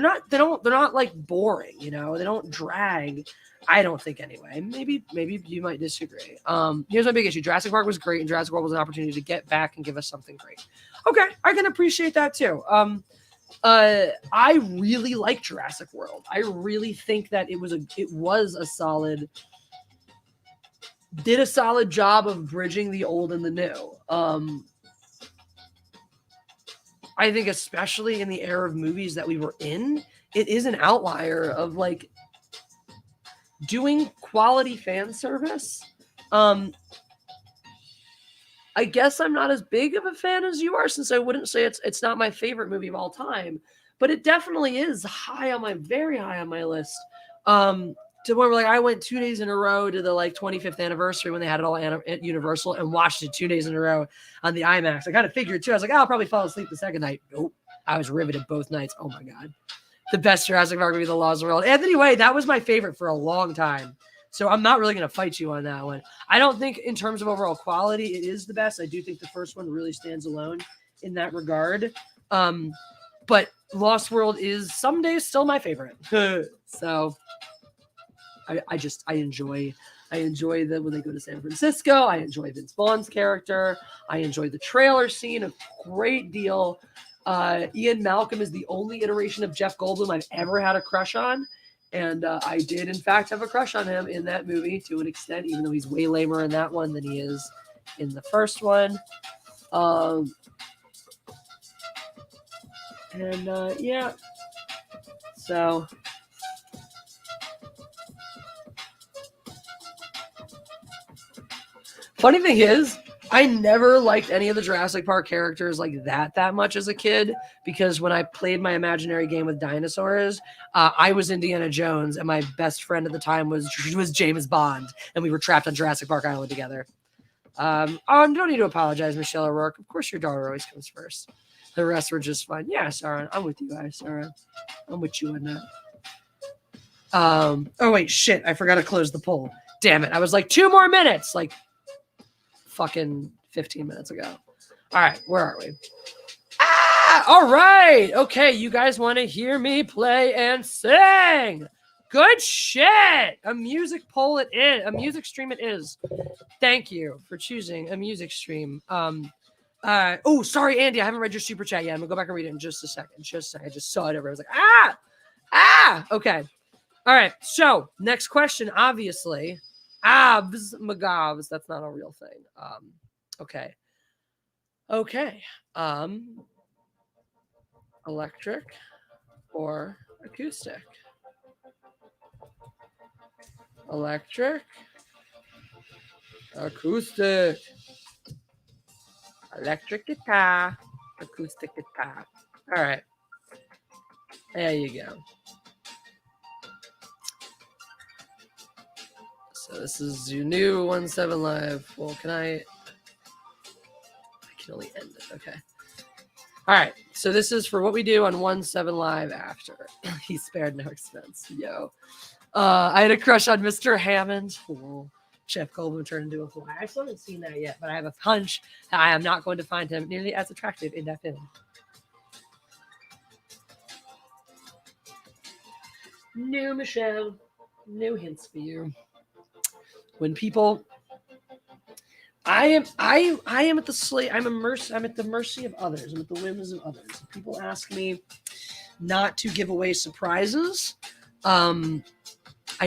not like boring, they don't drag. I don't think anyway. Maybe you might disagree. Here's my big issue. Jurassic Park was great, and Jurassic World was an opportunity to get back and give us something great. Okay, I can appreciate that too. I really like Jurassic World. I really think that it was a solid, did a solid job of bridging the old and the new. I think especially in the era of movies that we were in, it is an outlier of like doing quality fan service. I guess I'm not as big of a fan as you are, since I wouldn't say it's not my favorite movie of all time, but it definitely is very high on my list. To where like I went 2 days in a row to the like 25th anniversary when they had it all at Universal and watched it 2 days in a row on the IMAX. I kind of figured too. I was like, I'll probably fall asleep the second night. Nope. I was riveted both nights. Oh my God. The best Jurassic Park would be The Lost World. Anthony Way, that was my favorite for a long time. So I'm not really going to fight you on that one. I don't think in terms of overall quality, it is the best. I do think the first one really stands alone in that regard. But Lost World is some days still my favorite. So I enjoy that when they go to San Francisco. I enjoy Vince Vaughn's character. I enjoy the trailer scene a great deal. Ian Malcolm is the only iteration of Jeff Goldblum I've ever had a crush on. And I did, in fact, have a crush on him in that movie to an extent, even though he's way lamer in that one than he is in the first one. Yeah. So... Funny thing is, I never liked any of the Jurassic Park characters like that much as a kid, because when I played my imaginary game with dinosaurs, I was Indiana Jones, and my best friend at the time was James Bond, and we were trapped on Jurassic Park Island together. You don't need to apologize, Michelle O'Rourke. Of course your daughter always comes first. The rest were just fine. Yeah, Sarah, I'm with you guys, Sarah. I'm with you on that. Oh, wait, shit. I forgot to close the poll. Damn it. I was like, 2 more minutes. Like, fucking 15 minutes ago. All right, where are we? All right. Okay, you guys want to hear me play and sing? Good shit. A music poll it is. A music stream it is. Thank you for choosing a music stream. Oh, sorry, Andy. I haven't read your super chat yet. I'm gonna go back and read it in just a second. I just saw it over. I was like, okay. All right. So next question, obviously. Abs Magavs. That's not a real thing. Okay. Electric or acoustic? Electric. Acoustic. Electric guitar. Acoustic guitar. All right. There you go. So this is your new 1-7 live. Well, I can only end it. Okay. All right. So this is for what we do on 1-7 live after. He spared no expense. Yo. I had a crush on Mr. Hammond. Oh, Jeff Goldblum turned into a fly. I still haven't seen that yet, but I have a hunch that I am not going to find him nearly as attractive in that film. No, Michelle. No hints for you. When people, I'm at the mercy of others. I'm at the whims of others. If people ask me not to give away surprises, I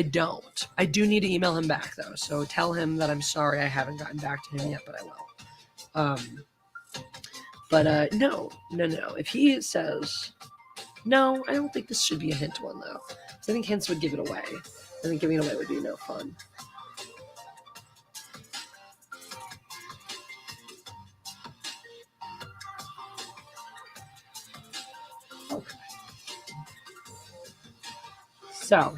don't. I do need to email him back though. So tell him that I'm sorry I haven't gotten back to him yet, but I will. No. If he says no, I don't think this should be a hint one though. Because I think hints would give it away. I think giving it away would be no fun. Okay. So.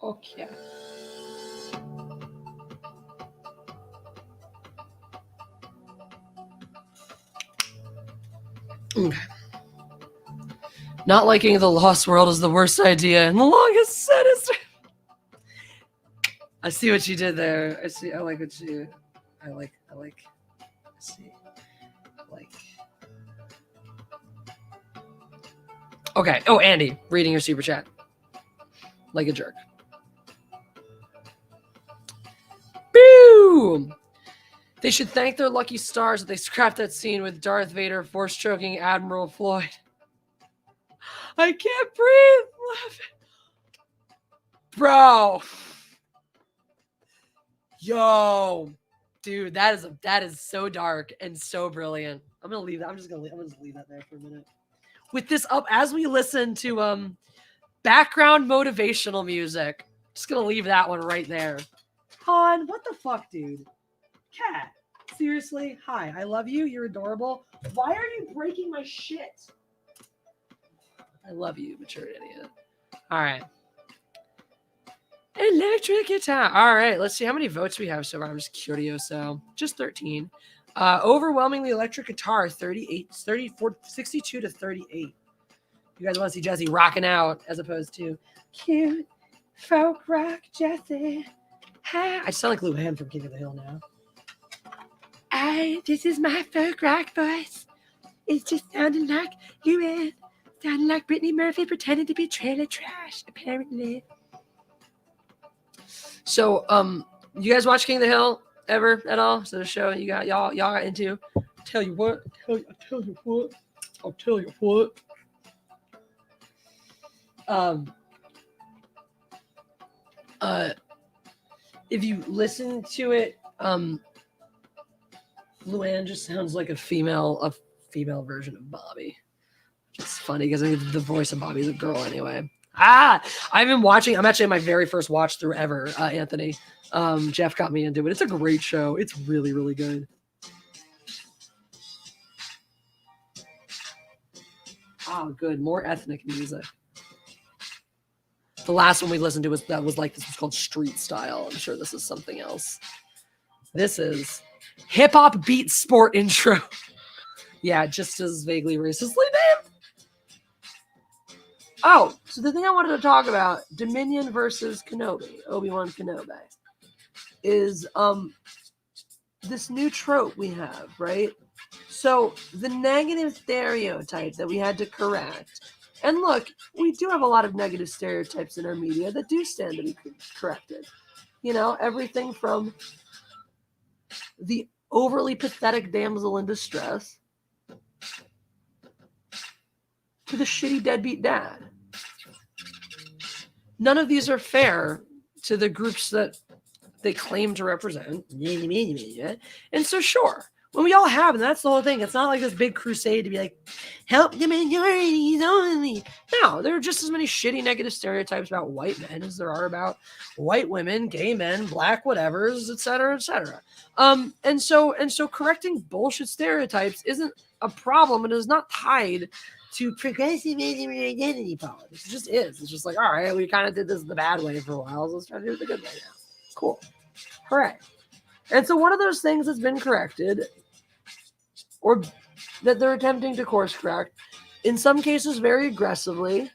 Okay. Okay. Not liking The Lost World is the worst idea and the longest sinister. I see what you did there. I see. I like what you. I like. See. Okay. Oh, Andy, reading your super chat. Like a jerk. Boom! They should thank their lucky stars that they scrapped that scene with Darth Vader force choking Admiral Floyd. I can't breathe. Bro. Yo. Dude, that is so dark and so brilliant. I'm gonna leave that. I'm just gonna leave that there for a minute. With this up as we listen to background motivational music. Just gonna leave that one right there. Han, what the fuck, dude? Cat, seriously? Hi, I love you. You're adorable. Why are you breaking my shit? I love you, mature idiot. All right. Electric guitar. All right, let's see how many votes we have so far. I'm just curious. So just 13. Overwhelmingly electric guitar, 38, 34, 62 to 38. You guys want to see Jesse rocking out as opposed to cute folk rock Jesse. I sound like Luann from King of the Hill now. This is my folk rock voice. It's just sounding like Luann. Sounding like Brittany Murphy pretending to be trailer trash, apparently. So, you guys watch King of the Hill ever at all? So the show you got y'all got into. Tell you what. If you listen to it, Luann just sounds like a female version of Bobby. It's funny because I think the voice of Bobby is a girl anyway. I've been watching. I'm actually at my very first watch through ever, Anthony. Jeff got me into it. It's a great show. It's really, really good. Oh, good. More ethnic music. The last one we listened to was called Street Style. I'm sure this is something else. This is hip hop beat sport intro. Yeah, just as vaguely racistly named. Oh, so the thing I wanted to talk about, Dominion versus Kenobi, Obi-Wan Kenobi, is this new trope we have, right? So the negative stereotype that we had to correct, and look, we do have a lot of negative stereotypes in our media that do stand to be corrected. You know, everything from the overly pathetic damsel in distress to the shitty deadbeat dad. None of these are fair to the groups that they claim to represent. And so, sure, when we all have, and that's the whole thing, it's not like this big crusade to be like, help the minorities only. No, there are just as many shitty negative stereotypes about white men as there are about white women, gay men, black whatevers, et cetera, et cetera. And so correcting bullshit stereotypes isn't a problem. It is not tied to progressive identity politics. It just is. It's just like, all right, we kind of did this the bad way for a while, so let's try to do it the good way now. Cool. Hooray. And so one of those things that's been corrected, or that they're attempting to course correct, in some cases very aggressively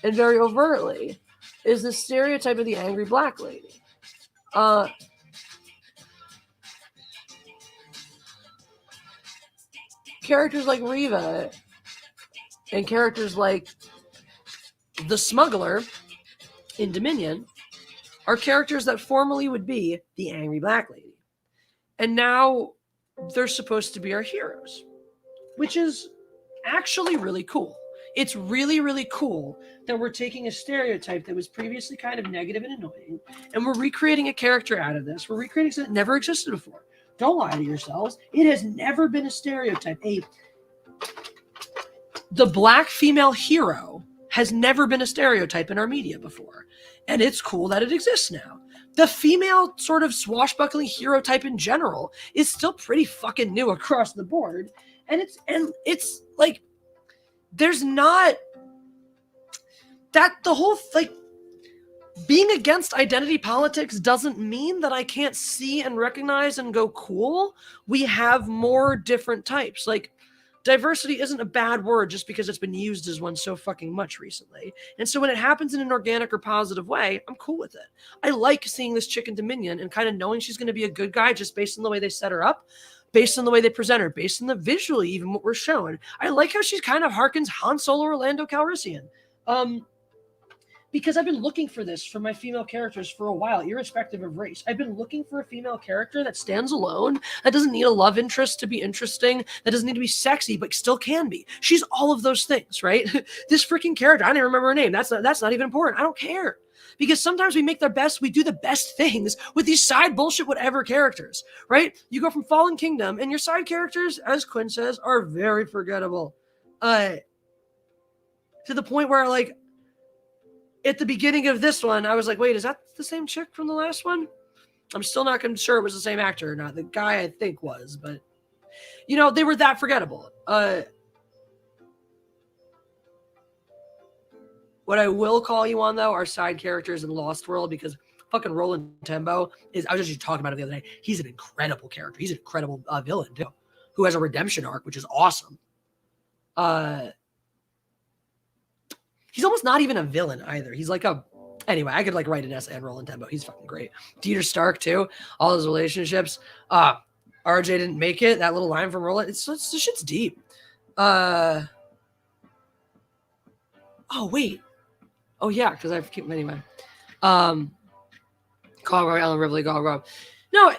and very overtly, is the stereotype of the angry black lady. Characters like Reva and characters like the smuggler in Dominion are characters that formerly would be the angry black lady. And now they're supposed to be our heroes, which is actually really cool. It's really, really cool that we're taking a stereotype that was previously kind of negative and annoying, and we're recreating a character out of this. We're recreating something that never existed before. Don't lie to yourselves. It has never been a stereotype. The black female hero has never been a stereotype in our media before. And it's cool that it exists now. The female sort of swashbuckling hero type in general is still pretty fucking new across the board. And it's like, there's not that the whole, like, being against identity politics doesn't mean that I can't see and recognize and go, cool, we have more different types. Like, diversity isn't a bad word just because it's been used as one so fucking much recently. And so when it happens in an organic or positive way, I'm cool with it. I like seeing this chick in Dominion and kind of knowing she's going to be a good guy just based on the way they set her up, based on the way they present her, based on the visually, even what we're showing. I like how she's kind of harkens Han Solo or Lando Calrissian. Because I've been looking for this for my female characters for a while, irrespective of race. I've been looking for a female character that stands alone, that doesn't need a love interest to be interesting, that doesn't need to be sexy, but still can be. She's all of those things, right? This freaking character, I don't even remember her name. That's not even important. I don't care. Because sometimes we do the best things with these side bullshit whatever characters, right? You go from Fallen Kingdom, and your side characters, as Quinn says, are very forgettable. To the point where, like, at the beginning of this one, I was like, wait, is that the same chick from the last one? I'm still not sure it was the same actor or not. The guy I think was, but, you know, they were that forgettable. What I will call you on though are side characters in Lost World, because fucking Roland Tembo is. I was just talking about it the other day. He's an incredible character. He's an incredible villain too, who has a redemption arc, which is awesome. He's almost not even a villain either. He's like a. Anyway, I could like write an essay on Roland Tembo. He's fucking great. Dieter Stark too. All his relationships. RJ didn't make it. That little line from Roland. It's this shit's deep. Oh wait. Oh yeah, because I keep anyway. Colorado, Ellen Ripley, Colorado. No,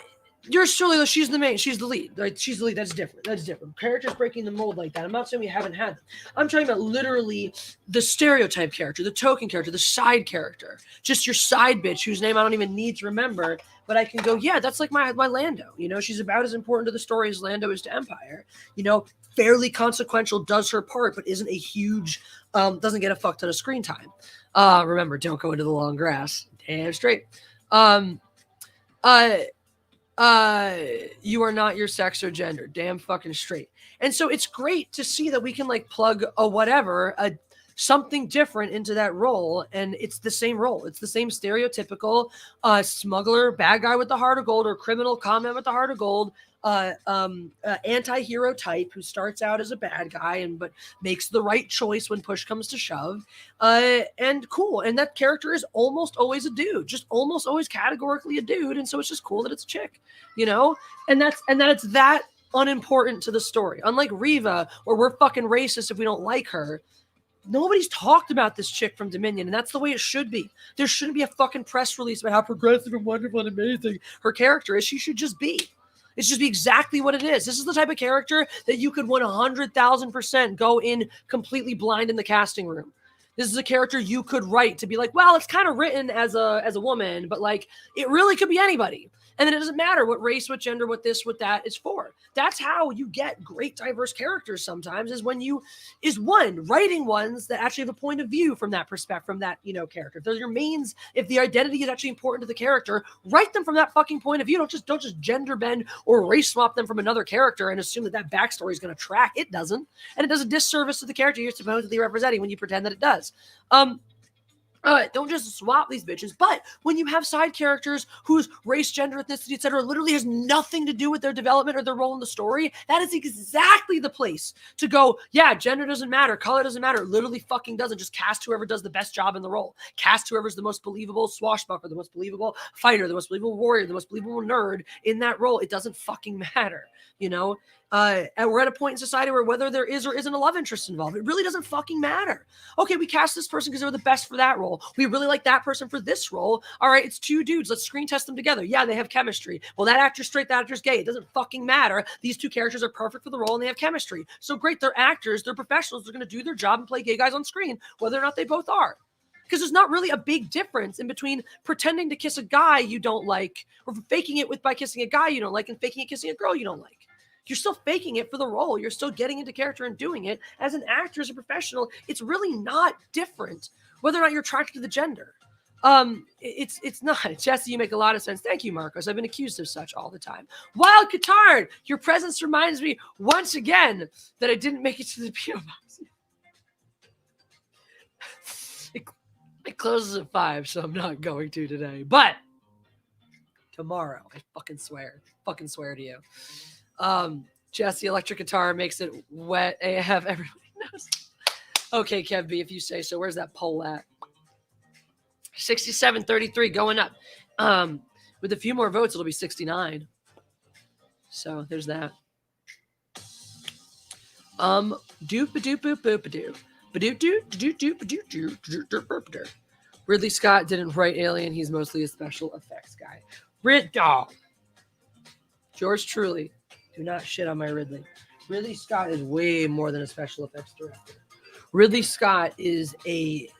you're surely she's the main. She's the lead. Right? She's the lead. That's different. That's different. Characters breaking the mold like that. I'm not saying we haven't had them. I'm talking about literally the stereotype character, the token character, the side character, just your side bitch whose name I don't even need to remember. But I can go, yeah, that's like my Lando. You know, she's about as important to the story as Lando is to Empire. You know, fairly consequential, does her part, but isn't a huge, doesn't get a fuck ton of screen time. Remember, don't go into the long grass. Damn straight. You are not your sex or gender. Damn fucking straight. And so it's great to see that we can like plug something different into that role, and it's the same role. It's the same stereotypical smuggler, bad guy with the heart of gold, or criminal comment with the heart of gold, anti-hero type who starts out as a bad guy but makes the right choice when push comes to shove. And cool. And that character is almost always a dude, just almost always categorically a dude. And so it's just cool that it's a chick, you know? And that it's that unimportant to the story. Unlike Reva, where we're fucking racist if we don't like her. Nobody's talked about this chick from Dominion, and that's the way it should be. There shouldn't be a fucking press release about how progressive and wonderful and amazing her character is. She should just be. It should be exactly what it is. This is the type of character that you could 100,000% go in completely blind in the casting room. This is a character you could write to be like, well, it's kind of written as a woman, but like it really could be anybody. And then it doesn't matter what race, what gender, what this, what that is for. That's how you get great diverse characters sometimes, is when writing ones that actually have a point of view from that perspective, from that, you know, character. If they're your mains, if the identity is actually important to the character, write them from that fucking point of view. Don't just gender bend or race swap them from another character and assume that backstory is going to track. It doesn't. And it does a disservice to the character you're supposedly representing when you pretend that it does. Don't just swap these bitches. But when you have side characters whose race, gender, ethnicity, etc., literally has nothing to do with their development or their role in the story, that is exactly the place to go, yeah, gender doesn't matter, color doesn't matter, literally fucking doesn't. Just cast whoever does the best job in the role. Cast whoever's the most believable swashbuckler, the most believable fighter, the most believable warrior, the most believable nerd in that role. It doesn't fucking matter, you know? And we're at a point in society where whether there is or isn't a love interest involved, it really doesn't fucking matter. Okay, we cast this person because they were the best for that role. We really like that person for this role. All right, it's two dudes. Let's screen test them together. Yeah, they have chemistry. Well, that actor's straight, that actor's gay. It doesn't fucking matter. These two characters are perfect for the role and they have chemistry. So great, they're actors, they're professionals. They're going to do their job and play gay guys on screen, whether or not they both are. Because there's not really a big difference in between pretending to kiss a guy you don't like, or faking it by kissing a guy you don't like, and faking it kissing a girl you don't like. You're still faking it for the role. You're still getting into character and doing it. As an actor, as a professional, it's really not different whether or not you're attracted to the gender. It's not. Jesse, you make a lot of sense. Thank you, Marcos. I've been accused of such all the time. Wild Katard, your presence reminds me once again that I didn't make it to the PO box. It closes at 5, so I'm not going to today. But tomorrow, I fucking swear to you. Jesse, electric guitar makes it wet AF. Everybody knows. Okay, Kev B, if you say so. Where's that poll at? 67-33 going up. With a few more votes, it'll be 69. So there's that. Ridley Scott didn't write Alien. He's mostly a special effects guy. George Truly. Do not shit on my Ridley. Ridley Scott is way more than a special effects director. Ridley Scott is a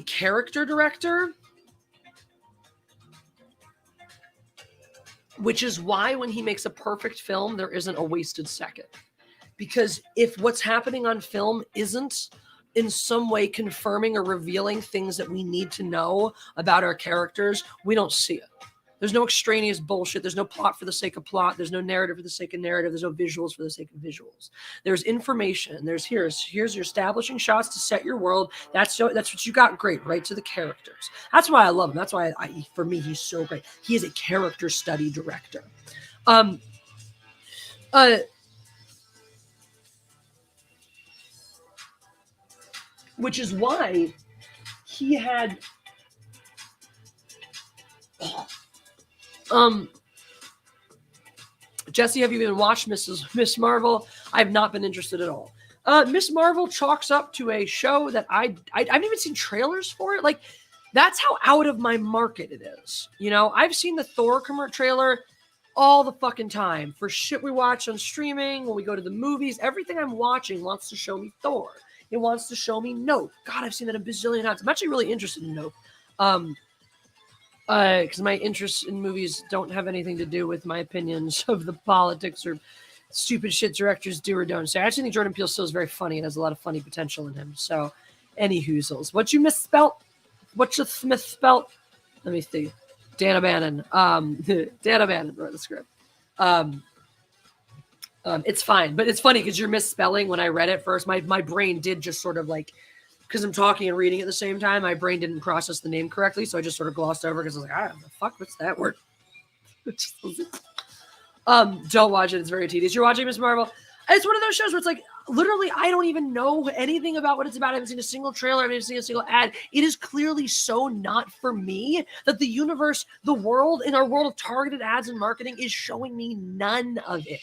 character director, which is why when he makes a perfect film, there isn't a wasted second. Because if what's happening on film isn't in some way confirming or revealing things that we need to know about our characters, we don't see it. There's no extraneous bullshit. There's no plot for the sake of plot. There's no narrative for the sake of narrative. There's no visuals for the sake of visuals. There's information. Here's your establishing shots to set your world. That's what you got. Great, right to the characters. That's why I love him. That's why for me he's so great. He is a character study director. Which is why he had Jesse, have you even watched Miss Marvel? I've not been interested at all. Miss Marvel chalks up to a show that I haven't even seen trailers for it. Like, that's how out of my market it is. You know, I've seen the Thor trailer all the fucking time for shit we watch on streaming, when we go to the movies. Everything I'm watching wants to show me Thor. It wants to show me Nope. God, I've seen that a bazillion times. I'm actually really interested in Nope. Because my interests in movies don't have anything to do with my opinions of the politics or stupid shit directors do or don't say. I actually think Jordan Peele still is very funny and has a lot of funny potential in him. So, any hoozles. What you misspelt? What you misspelt? Let me see. Dan O'Bannon. Dan O'Bannon wrote the script. It's fine, but it's funny because you're misspelling. When I read it first, my brain did just sort of like, because I'm talking and reading at the same time, my brain didn't process the name correctly, so I just sort of glossed over because I was like, the fuck, what's that word? Don't watch it. It's very tedious. You're watching Miss Marvel. It's one of those shows where it's like, literally, I don't even know anything about what it's about. I haven't seen a single trailer. I haven't seen a single ad. It is clearly so not for me that the universe, the world, in our world of targeted ads and marketing is showing me none of it.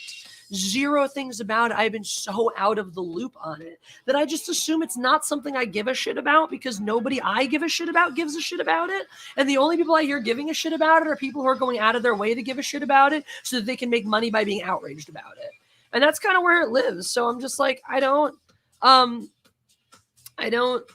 Zero things about it. I've been so out of the loop on it that I just assume it's not something I give a shit about because nobody I give a shit about gives a shit about it. And the only people I hear giving a shit about it are people who are going out of their way to give a shit about it so that they can make money by being outraged about it. And that's kind of where it lives. So I'm just like, I don't understand.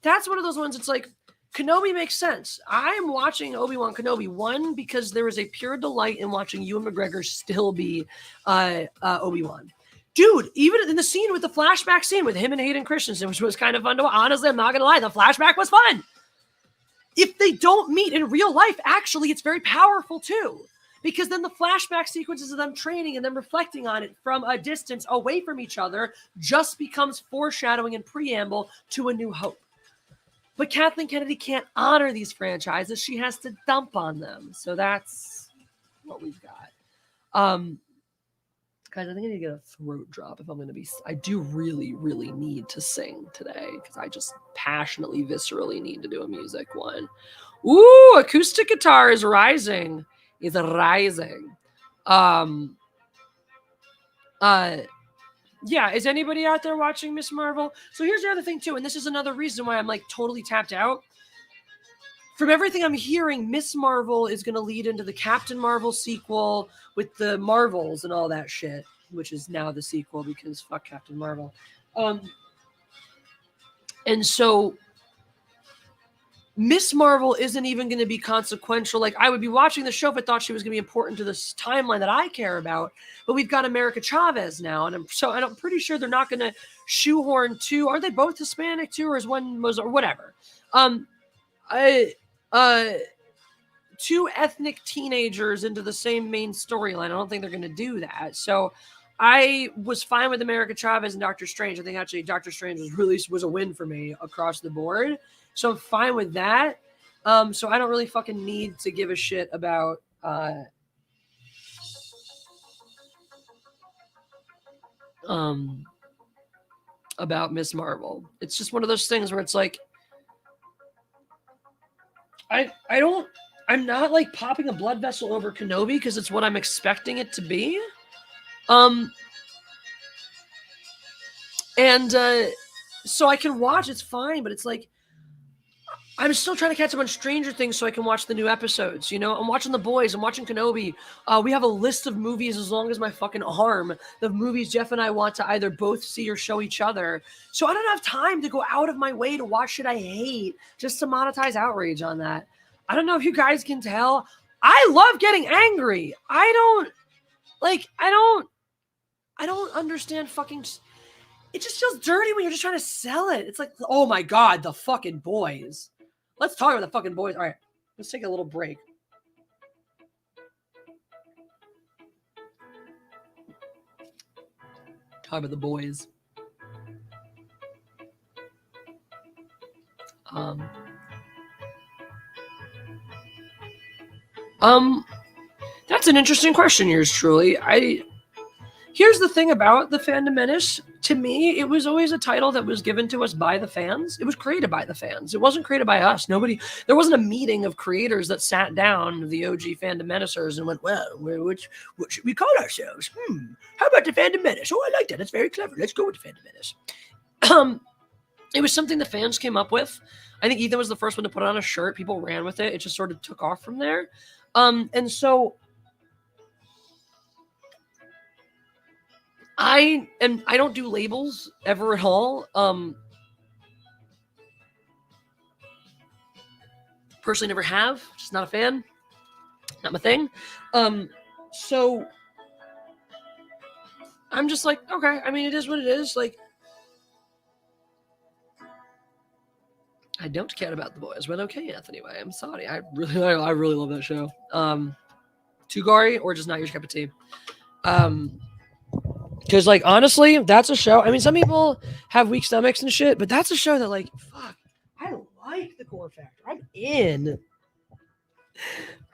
That's one of those ones. It's like, Kenobi makes sense. I'm watching Obi-Wan Kenobi, one, because there is a pure delight in watching Ewan McGregor still be Obi-Wan. Dude, even in the scene with the flashback scene with him and Hayden Christensen, which was kind of fun to watch. Honestly, I'm not going to lie, the flashback was fun. If they don't meet in real life, actually, it's very powerful too. Because then the flashback sequences of them training and them reflecting on it from a distance away from each other just becomes foreshadowing and preamble to A New Hope. But Kathleen Kennedy can't honor these franchises. She has to dump on them. So that's what we've got. Guys, I think I need to get a throat drop if I'm going to be... I do really, really need to sing today because I just passionately, viscerally need to do a music one. Ooh, acoustic guitar is rising. It's rising. Yeah, is anybody out there watching Miss Marvel? So here's the other thing too, and this is another reason why I'm like totally tapped out. From everything I'm hearing, Miss Marvel is going to lead into the Captain Marvel sequel with the Marvels and all that shit, which is now the sequel because fuck Captain Marvel. And so Miss Marvel isn't even going to be consequential. Like, I would be watching the show if I thought she was going to be important to this timeline that I care about. But we've got America Chavez now, and I'm pretty sure they're not going to shoehorn two. Aren't they both Hispanic too, or is one or whatever? Two ethnic teenagers into the same main storyline. I don't think they're going to do that. So I was fine with America Chavez and Doctor Strange. I think actually Doctor Strange was a win for me across the board. So I'm fine with that. So I don't really fucking need to give a shit about Miss Marvel. It's just one of those things where it's like I'm not like popping a blood vessel over Kenobi because it's what I'm expecting it to be. So I can watch, it's fine, but it's like I'm still trying to catch up on Stranger Things so I can watch the new episodes. You know, I'm watching The Boys. I'm watching Kenobi. We have a list of movies as long as my fucking arm. The movies Jeff and I want to either both see or show each other. So I don't have time to go out of my way to watch shit I hate just to monetize outrage on that. I don't know if you guys can tell. I love getting angry. I don't understand fucking... It just feels dirty when you're just trying to sell it. It's like, oh my God, The fucking Boys. Let's talk about the fucking boys. All right, let's take a little break. Talk about the boys. That's an interesting question, yours truly. Here's the thing about the Fandom Menace. To me, it was always a title that was given to us by the fans. It was created by the fans. It wasn't created by us. There wasn't a meeting of creators that sat down, the OG Fandom Menacers, and went, well, what should we call ourselves? How about the Fandom Menace? Oh, I like that. That's very clever. Let's go with the Fandom Menace. It was something the fans came up with. I think Ethan was the first one to put on a shirt. People ran with it. It just sort of took off from there. And so I don't do labels ever at all. Personally never have. Just not a fan. Not my thing. So I'm just like, okay, I mean, it is what it is. Like, I don't care about the boys, but okay, Anthony. I'm sorry. I really love that show. Too gory or just not your cup of tea? Because, like, honestly, that's a show. I mean, some people have weak stomachs and shit, but that's a show that, like, fuck, I like the gore factor. I'm in.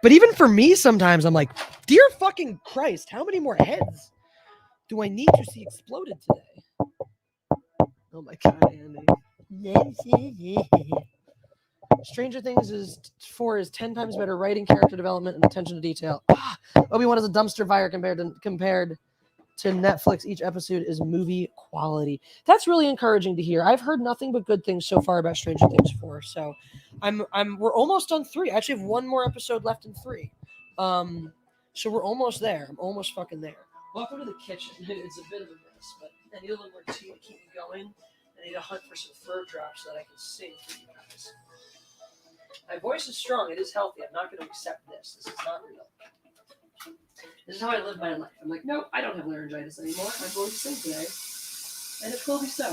But even for me, sometimes I'm like, dear fucking Christ, how many more heads do I need to see exploded today? Oh my God, Andy. Stranger Things is 10 times better writing, character development, and attention to detail. Obi-Wan is a dumpster fire compared to Netflix. Each episode is movie quality. That's really encouraging to hear. I've heard nothing but good things so far about Stranger Things 4. So we're almost on 3. I actually have one more episode left in 3. So we're almost there. I'm almost fucking there. Welcome to the kitchen. It's a bit of a mess, but I need a little more tea to keep me going. I need to hunt for some throat drops so that I can sing for you guys. My voice is strong. It is healthy. I'm not going to accept this. This is not real. This is how I live my life. I'm like, nope, I don't have laryngitis anymore. I'm going to sing today. And it will be so.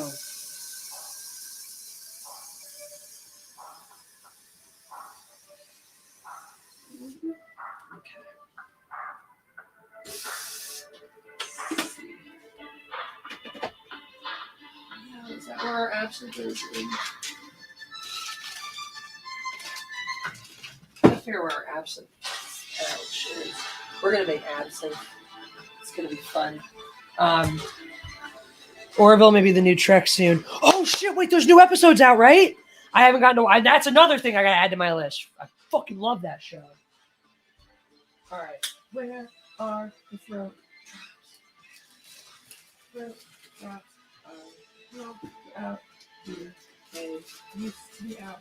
Okay. Yeah, is that where our absinthe is? I figure where our absinthe is. We're going to make absinthe. It's going to be fun. Orville may be the new Trek soon. Oh, shit. Wait, there's new episodes out, right? I haven't gotten to... That's another thing I got to add to my list. I fucking love that show. All right. Where are the throat drops? Throat drops are not out here. They used to be out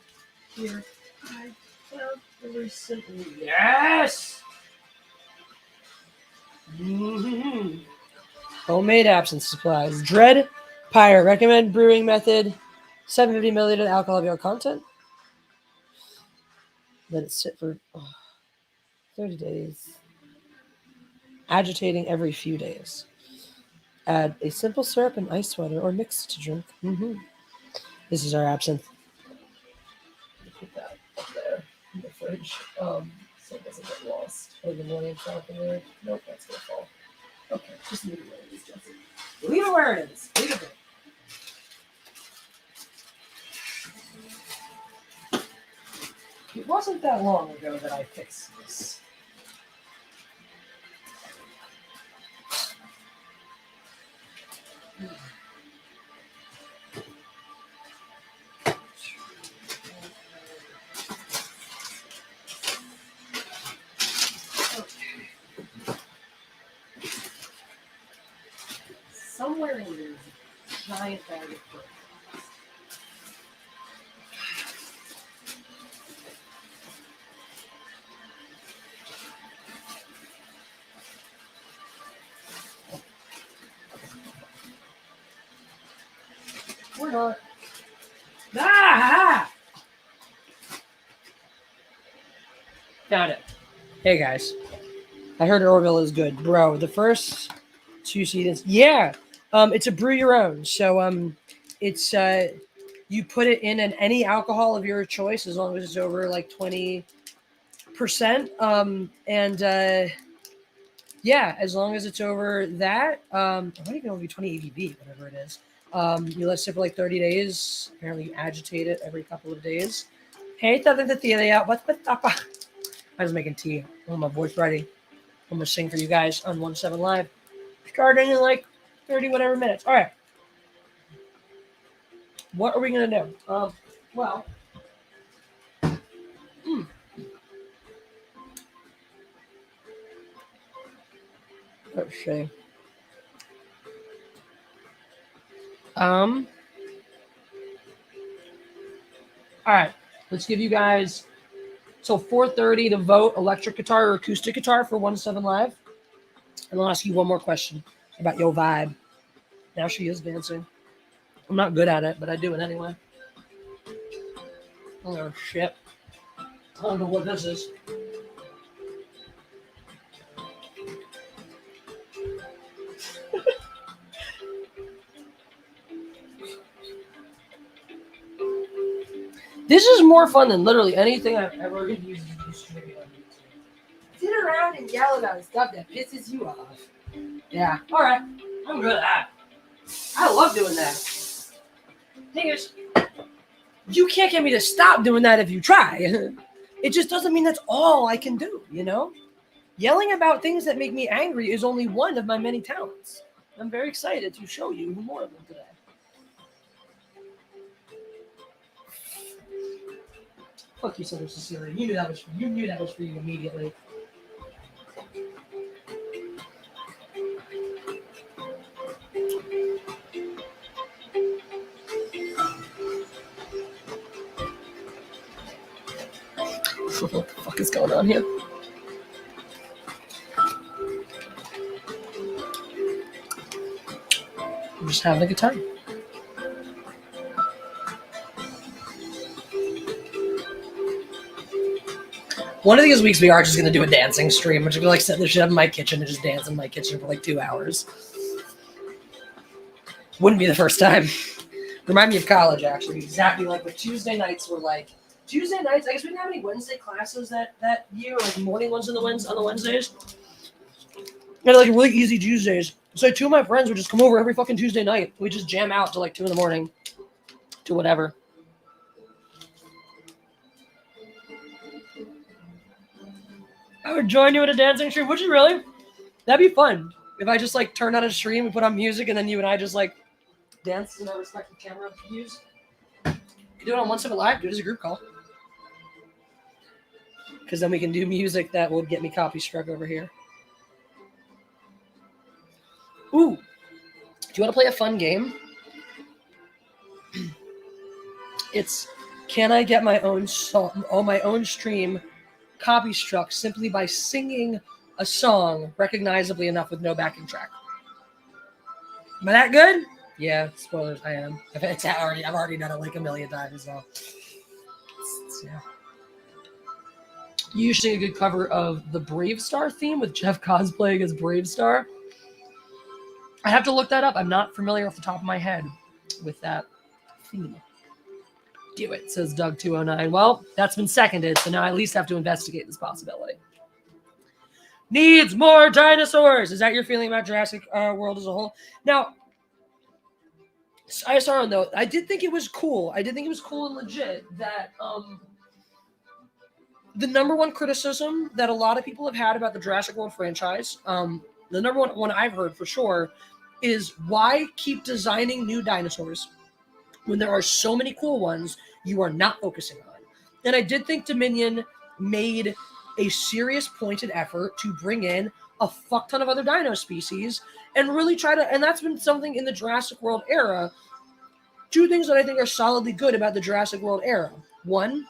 here. I found them recently. Yes! Mm-hmm. Homemade absinthe supplies. Dread Pyre. Recommend brewing method. 750 milliliter alcohol of your content. Let it sit for 30 days. Agitating every few days. Add a simple syrup and ice water or mix to drink. Mm-hmm. This is our absinthe. Put that up there in the fridge. So it doesn't get lost. Or the morning shopping there. Nope, that's gonna fall. Okay, just leave it where it is, Jesse. Leave it where it is. Leave it there. It wasn't that long ago that I fixed this. Somewhere in there is a giant bag of fruit. We're not. Ah! Found it. Hey guys. I heard Orville is good. Bro, the first 2 seasons. Yeah. It's a brew your own. So it's You put it in any alcohol of your choice as long as it's over like 20%. Yeah, as long as it's over that, it might even only be 20 ABV, whatever it is. You let it sit for like 30 days. Apparently, you agitate it every couple of days. Hey, what's the tapa? I was making tea. I want my voice ready. I'm gonna sing for you guys on 1-7 Live. Starting in like 30 whatever minutes. All right. What are we gonna do? Well. Let's see. All right. Let's give you guys till 4:30 to vote electric guitar or acoustic guitar for 1-7 Live. And I'll ask you one more question about your vibe. Now she is dancing. I'm not good at it, but I do it anyway. Oh shit. I don't know what this is. This is more fun than literally anything I've ever used to distribute on YouTube. Sit around and yell about stuff that pisses you off. Yeah, alright. I'm good at that. I love doing that. Thing is, you can't get me to stop doing that if you try. It just doesn't mean that's all I can do, you know? Yelling about things that make me angry is only one of my many talents. I'm very excited to show you more of them today. Fuck you, Southern Cecilia. You knew that was for you immediately. What the fuck is going on here? I'm just having a good time. One of these weeks we are just going to do a dancing stream, which is like set the shit up in my kitchen and just dance in my kitchen for like 2 hours. Wouldn't be the first time. Remind me of college, actually. Exactly like what Tuesday nights were like. Tuesday nights, I guess we didn't have any Wednesday classes that year, like morning ones on the Wednesdays. We had like really easy Tuesdays. So 2 of my friends would just come over every fucking Tuesday night. We just jam out till like 2 a.m. to whatever. I would join you at a dancing stream. Would you really? That'd be fun. If I just like turned on a stream and put on music and then you and I just like dance in our respective camera views. You can do it on 1-7 Live. Do it as a group call. Because then we can do music that will get me copy struck over here. Ooh. Do you want to play a fun game? It's can I get my own song on my own stream copy struck simply by singing a song recognizably enough with no backing track? Am I that good? Yeah, spoilers, I am. I've already done it like a million times, so yeah. You should sing a good cover of the Brave Star theme with Jeff cosplaying as Brave Star. I have to look that up. I'm not familiar off the top of my head with that theme. Do it, says Doug209. Well, that's been seconded, so now I at least have to investigate this possibility. Needs more dinosaurs. Is that your feeling about Jurassic World as a whole? Now, I saw though. I did think it was cool. I did think it was cool and legit that the number one criticism that a lot of people have had about the Jurassic World franchise, the number one I've heard for sure, is why keep designing new dinosaurs when there are so many cool ones you are not focusing on. And I did think Dominion made a serious pointed effort to bring in a fuck ton of other dino species and really try to, and that's been something in the Jurassic World era. 2 things that I think are solidly good about the Jurassic World era. One,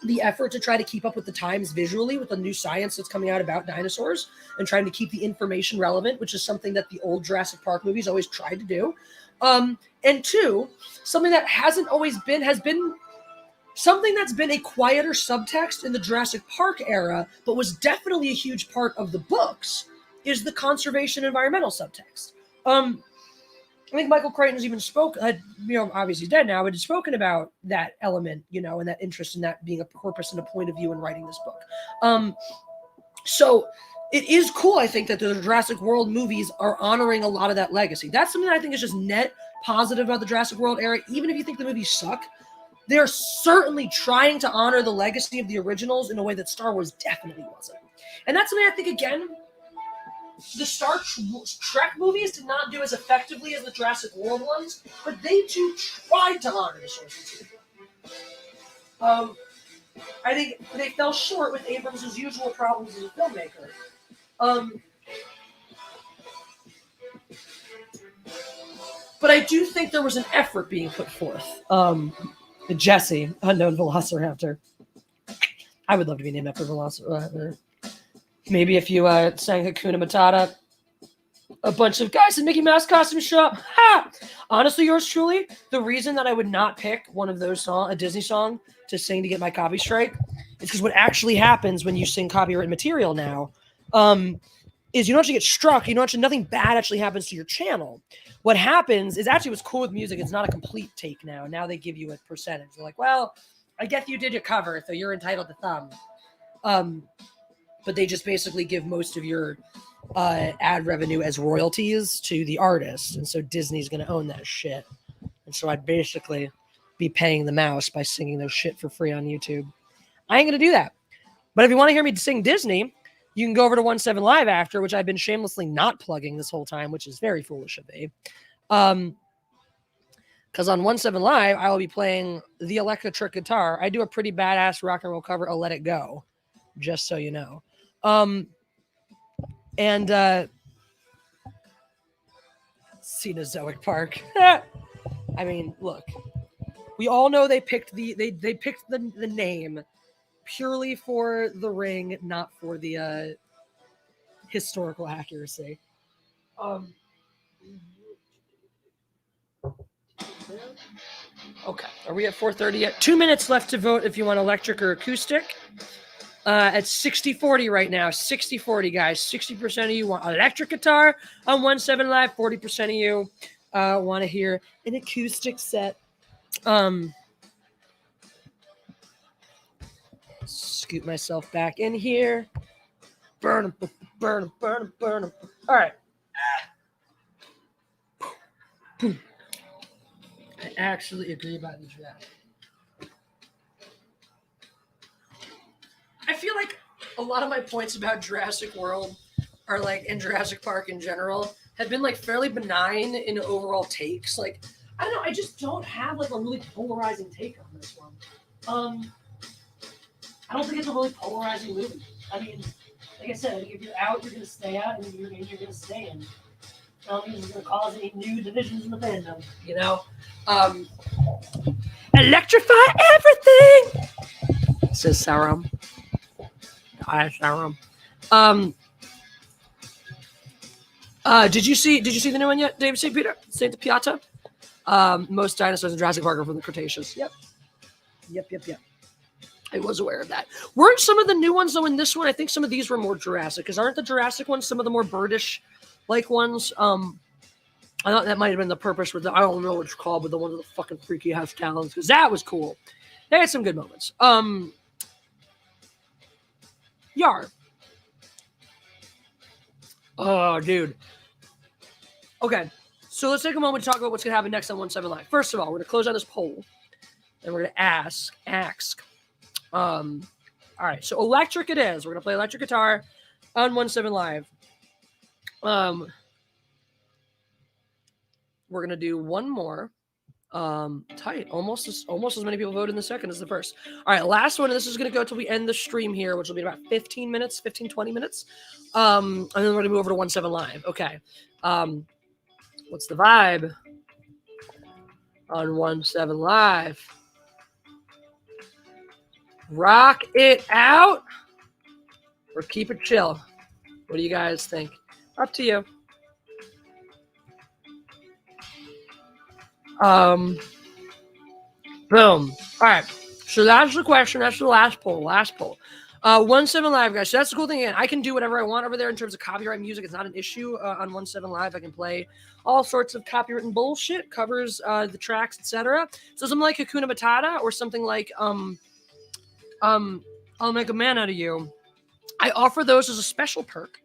the effort to try to keep up with the times visually with the new science that's coming out about dinosaurs and trying to keep the information relevant, which is something that the old Jurassic Park movies always tried to do. And 2, something that has been something that's been a quieter subtext in the Jurassic Park era, but was definitely a huge part of the books, is the conservation environmental subtext. I think Michael Crichton's even obviously dead now, but he's spoken about that element, and that interest in that being a purpose and a point of view in writing this book. So it is cool, I think, that the Jurassic World movies are honoring a lot of that legacy. That's something that I think is just net positive about the Jurassic World era. Even if you think the movies suck, they're certainly trying to honor the legacy of the originals in a way that Star Wars definitely wasn't. And that's something I think, again, the Star Trek movies did not do as effectively as the Jurassic World ones, but they too tried to honor the source material. I think they fell short with Abrams' usual problems as a filmmaker. But I do think there was an effort being put forth. Jesse, unknown Velociraptor. I would love to be named after Velociraptor. Maybe if you sang Hakuna Matata, a bunch of guys in Mickey Mouse costumes show up. Ha! Honestly, yours truly, the reason that I would not pick one of those a Disney song to sing to get my copy strike is because what actually happens when you sing copyrighted material now is you don't actually get struck. Nothing bad actually happens to your channel. What happens is actually what's cool with music. It's not a complete take now. Now they give you a percentage. They're like, well, I guess you did your cover, so you're entitled to thumb. But they just basically give most of your ad revenue as royalties to the artist. And so Disney's going to own that shit. And so I'd basically be paying the mouse by singing those shit for free on YouTube. I ain't going to do that. But if you want to hear me sing Disney, you can go over to 17 Live after, which I've been shamelessly not plugging this whole time, which is very foolish of me. Because on 17 Live, I will be playing the electric guitar. I do a pretty badass rock and roll cover of Let It Go, just so you know. Cenozoic Park. I mean, look, we all know they picked the name purely for the ring, not for the historical accuracy. Okay, are we at 4:30 yet? 2 minutes left to vote if you want electric or acoustic. At 60-40 right now. 60-40, guys. 60% of you want electric guitar on 17 Live. 40% of you want to hear an acoustic set. Scoot myself back in here. Burn them, burn them, burn them, burn them. All right. I actually agree about the draft. I feel like a lot of my points about Jurassic World are like, and Jurassic Park in general, have been like fairly benign in overall takes. Like, I don't know, I just don't have like a really polarizing take on this one. I don't think it's a really polarizing movie. I mean, like I said, if you're out, you're going to stay out, and you're going to stay in. I don't think it's going to cause any new divisions in the fandom, Electrify everything, says Sauron. Hi, Sauron. Did you see the new one yet, David St. Piata? Most dinosaurs in Jurassic Park are from the Cretaceous. Yep. I was aware of that. Weren't some of the new ones, though, in this one? I think some of these were more Jurassic, because aren't the Jurassic ones some of the more birdish-like ones? I thought that might have been the purpose with I don't know what it's called, but the one with the fucking freaky house talons, because that was cool. They had some good moments. Yar. Oh, dude. Okay, so let's take a moment to talk about what's going to happen next on 17 Live. First of all, we're going to close out this poll, and we're going to ask. All right, so electric it is. We're going to play electric guitar on 17 Live. We're going to do one more. Tight. Almost as many people voted in the second as the first. All right, last one. And this is going to go until we end the stream here, which will be about 20 minutes. And then we're going to move over to 17 Live. Okay. What's the vibe on 17 Live? Rock it out or keep it chill? What do you guys think? Up to you. Boom. All right. So that's the question. That's the last poll. 17 Live, guys. So that's the cool thing. Again, I can do whatever I want over there in terms of copyright music. It's not an issue on 17 Live. I can play all sorts of copywritten bullshit, covers, the tracks, etc. So something like Hakuna Matata or something like I'll Make a Man Out of You. I offer those as a special perk.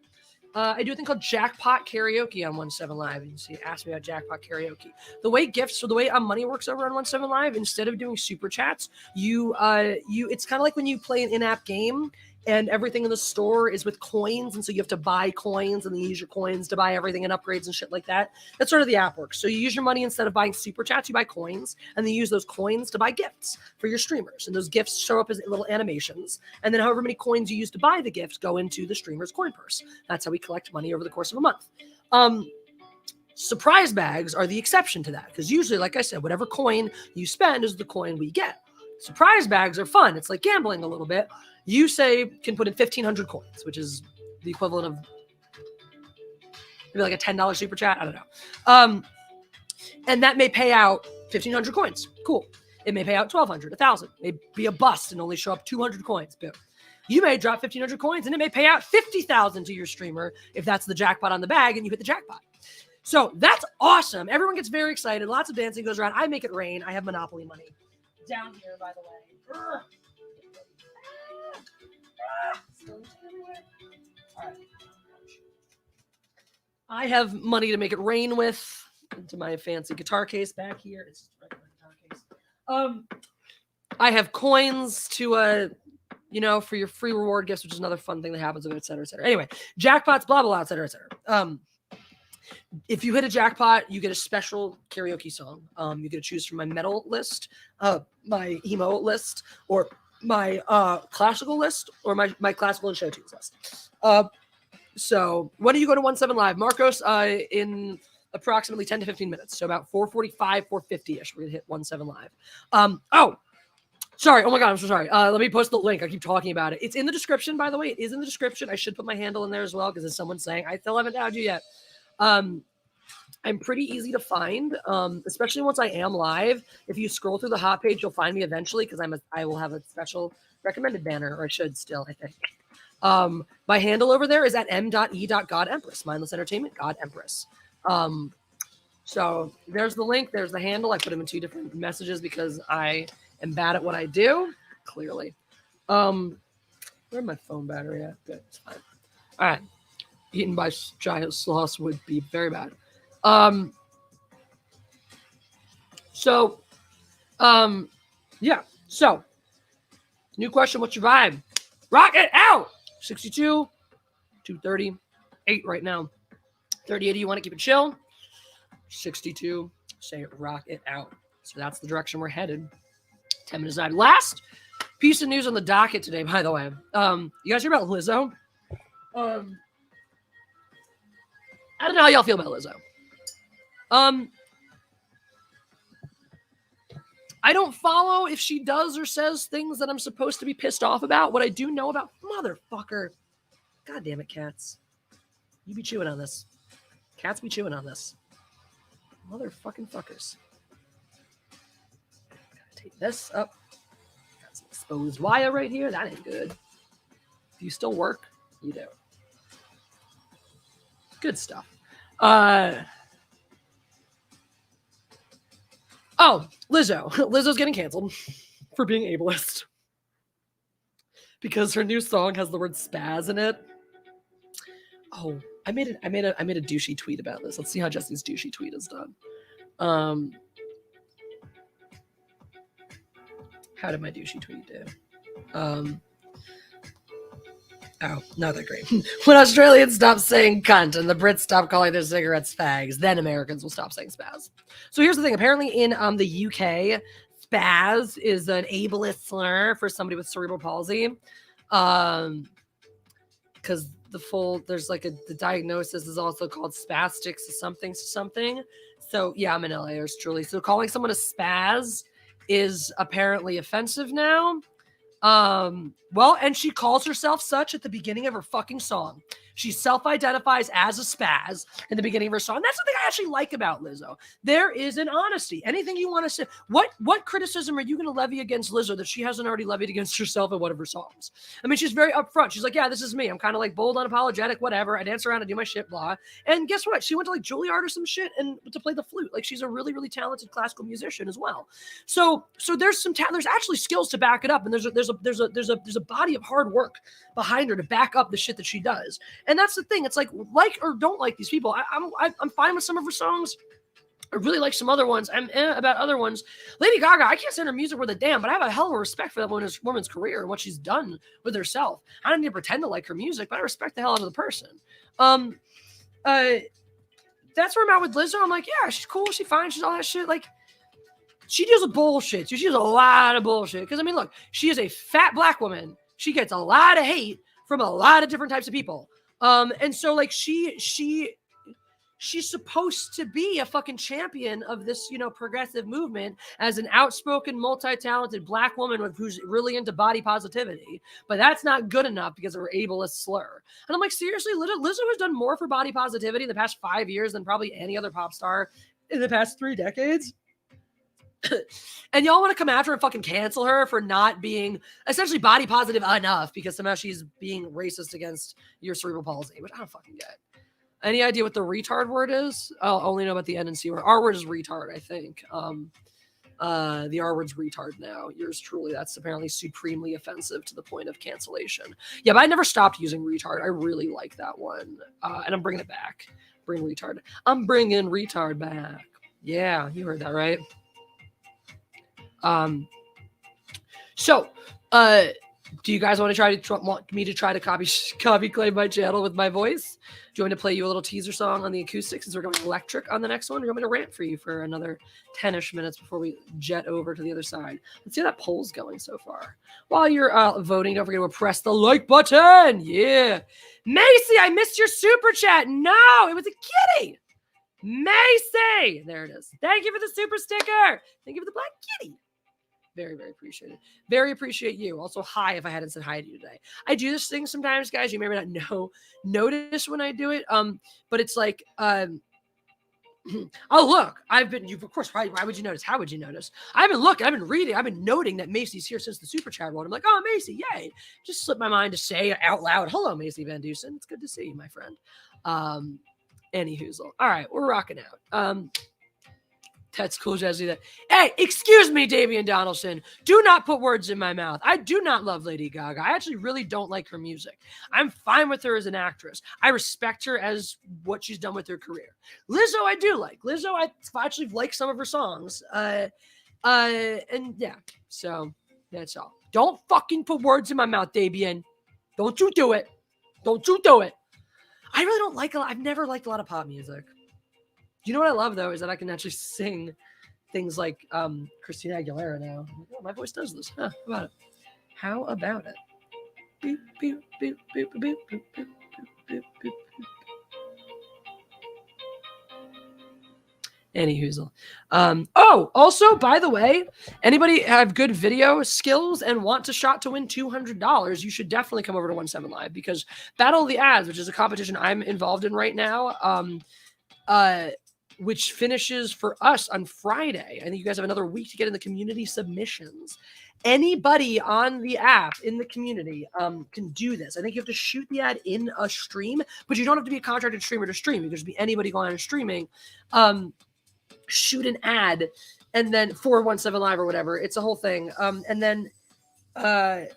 I do a thing called Jackpot Karaoke on 17 Live. You see, ask me about Jackpot Karaoke. The way gifts, so the way money works over on 17 Live, instead of doing super chats, it's kind of like when you play an in-app game and everything in the store is with coins, and so you have to buy coins and then you use your coins to buy everything and upgrades and shit like that. That's sort of the app works. So you use your money instead of buying super chats, you buy coins, and then you use those coins to buy gifts for your streamers. And those gifts show up as little animations. And then however many coins you use to buy the gifts go into the streamer's coin purse. That's how we collect money over the course of a month. Surprise bags are the exception to that, because usually, like I said, whatever coin you spend is the coin we get. Surprise bags are fun. It's like gambling a little bit. You can put in 1,500 coins, which is the equivalent of maybe like a $10 super chat. I don't know. And that may pay out 1,500 coins. Cool. It may pay out 1,200, 1,000. It may be a bust and only show up 200 coins. Boom. You may drop 1,500 coins and it may pay out 50,000 to your streamer if that's the jackpot on the bag and you hit the jackpot. So that's awesome. Everyone gets very excited. Lots of dancing goes around. I make it rain. I have Monopoly money down here, by the way. All right. I have money to make it rain with into my fancy guitar case back here. It's just a regular guitar case. I have coins to for your free reward gifts, which is another fun thing that happens with it, et cetera, et cetera. Anyway, jackpots, blah, blah, blah, et cetera, et cetera. If you hit a jackpot, you get a special karaoke song. You get to choose from my metal list, my emo list, or my classical list, or my classical and show tunes list. So when do you go to 17 Live? Marcos, in approximately 10 to 15 minutes. So about 4:45, 4:50-ish, we're going to hit 17 Live. Sorry. Oh my God, I'm so sorry. Let me post the link. I keep talking about it. It's in the description, by the way. It is in the description. I should put my handle in there as well, because there's someone saying, I still haven't found you yet. I'm pretty easy to find, especially once I am live. If you scroll through the hot page, you'll find me eventually, because I will have a special recommended banner, or I should still, I think. My handle over there is at m.e.godempress, mindless entertainment, God Empress. So there's the link. There's the handle. I put them in 2 different messages because I am bad at what I do, clearly. Where'd my phone battery at? Good, it's fine. All right. Eaten by giant sloths would be very bad. Yeah. So, new question. What's your vibe? Rock it out. 62, 230, 8 right now. 38, do you want to keep it chill? 62, say rock it out. So that's the direction we're headed. 10 minutes out. Last piece of news on the docket today, by the way. You guys hear about Lizzo? I don't know how y'all feel about Lizzo. I don't follow if she does or says things that I'm supposed to be pissed off about. What I do know about, motherfucker. God damn it, cats. You be chewing on this. Cats be chewing on this. Motherfucking fuckers. Gotta take this up. Got some exposed wire right here. That ain't good. Do you still work? You do. Good stuff. Lizzo. Lizzo's getting canceled for being ableist because her new song has the word spaz in it. Oh, I made a douchey tweet about this. Let's see how Jesse's douchey tweet is done. How did my douchey tweet do? Oh, not that great. When Australians stop saying cunt and the Brits stop calling their cigarettes fags, then Americans will stop saying spaz. So here's the thing. Apparently in the UK, spaz is an ableist slur for somebody with cerebral palsy. Because there's like the diagnosis is also called spastics or something. So yeah, I'm in LA, yours truly. So calling someone a spaz is apparently offensive now. And she calls herself such at the beginning of her fucking song. She self-identifies as a spaz in the beginning of her song. That's the thing I actually like about Lizzo. There is an honesty. Anything you want to say. What criticism are you going to levy against Lizzo that she hasn't already levied against herself in one of her songs? I mean, she's very upfront. She's like, yeah, this is me. I'm kind of like bold, unapologetic, whatever. I dance around and do my shit, blah. And guess what? She went to like Juilliard or some shit and to play the flute. Like she's a really, really talented classical musician as well. So there's there's actually skills to back it up, and there's a body of hard work behind her to back up the shit that she does. And that's the thing. It's like or don't like these people. I'm fine with some of her songs. I really like some other ones. I'm about other ones. Lady Gaga, I can't stand her music worth a damn, but I have a hell of a respect for that woman's career and what she's done with herself. I don't need to pretend to like her music, but I respect the hell out of the person. That's where I'm at with Lizzo. I'm like, yeah, she's cool. She's fine. She's all that shit. Like, she deals with bullshit. She deals a lot of bullshit. Because, I mean, look, she is a fat black woman. She gets a lot of hate from a lot of different types of people. And so, like, she's supposed to be a fucking champion of this, progressive movement as an outspoken, multi-talented black woman who's really into body positivity. But that's not good enough because of her ableist slur. And I'm like, seriously, Lizzo has done more for body positivity in the past 5 years than probably any other pop star in the past 3 decades. And y'all want to come after and fucking cancel her for not being essentially body positive enough because somehow she's being racist against your cerebral palsy, which I don't fucking get. Any idea what the retard word is? I'll only know about the N and C word. R word is retard, I think. The R word's retard now. Yours truly, that's apparently supremely offensive to the point of cancellation. Yeah, but I never stopped using retard. I really like that one. And I'm bringing it back. Bring retard. I'm bringing retard back. Yeah, you heard that, right? Do you guys want me to try to copy claim my channel with my voice? Do you want me to play you a little teaser song on the acoustic since we're going electric on the next one? Or do you want me to rant for you for another 10-ish minutes before we jet over to the other side? Let's see how that poll's going so far. While you're voting, don't forget to press the like button. Yeah. Macy, I missed your super chat. No, it was a kitty. Macy. There it is. Thank you for the super sticker. Thank you for the black kitty. Very, very appreciated. Very appreciate you. Also, hi if I hadn't said hi to you today. I do this thing sometimes, guys. You may or may not notice when I do it. But it's like, oh, look, of course, why would you notice? How would you notice? I've been looking, I've been reading, I've been noting that Macy's here since the super chat rolled. I'm like, oh, Macy, yay. Just slipped my mind to say out loud, hello, Macy Van Dusen. It's good to see you, my friend. Anyhoozle. All right, we're rocking out. That's cool, Jesse. Hey, excuse me, Damian Donaldson. Do not put words in my mouth. I do not love Lady Gaga. I actually really don't like her music. I'm fine with her as an actress. I respect her as what she's done with her career. Lizzo, I do like. Lizzo, I actually like some of her songs. And yeah, so that's all. Don't fucking put words in my mouth, Damian. Don't you do it. Don't you do it. I really don't like I've never liked a lot of pop music. You know what I love, though, is that I can actually sing things like Christina Aguilera now. Oh, my voice does this. Huh, how about it? How about it? Boop, boop, boop, boop, boop, boop, boop, boop, boop, boop. Anyhoozle. Also, by the way, anybody have good video skills and want to shot to win $200, you should definitely come over to 17 Live because Battle of the Ads, which is a competition I'm involved in right now, which finishes for us on Friday. I think you guys have another week to get in the community submissions. Anybody on the app in the community can do this. I think you have to shoot the ad in a stream, but you don't have to be a contracted streamer to stream. You can just be anybody going on and streaming. Shoot an ad and then 417 Live or whatever. It's a whole thing. And then where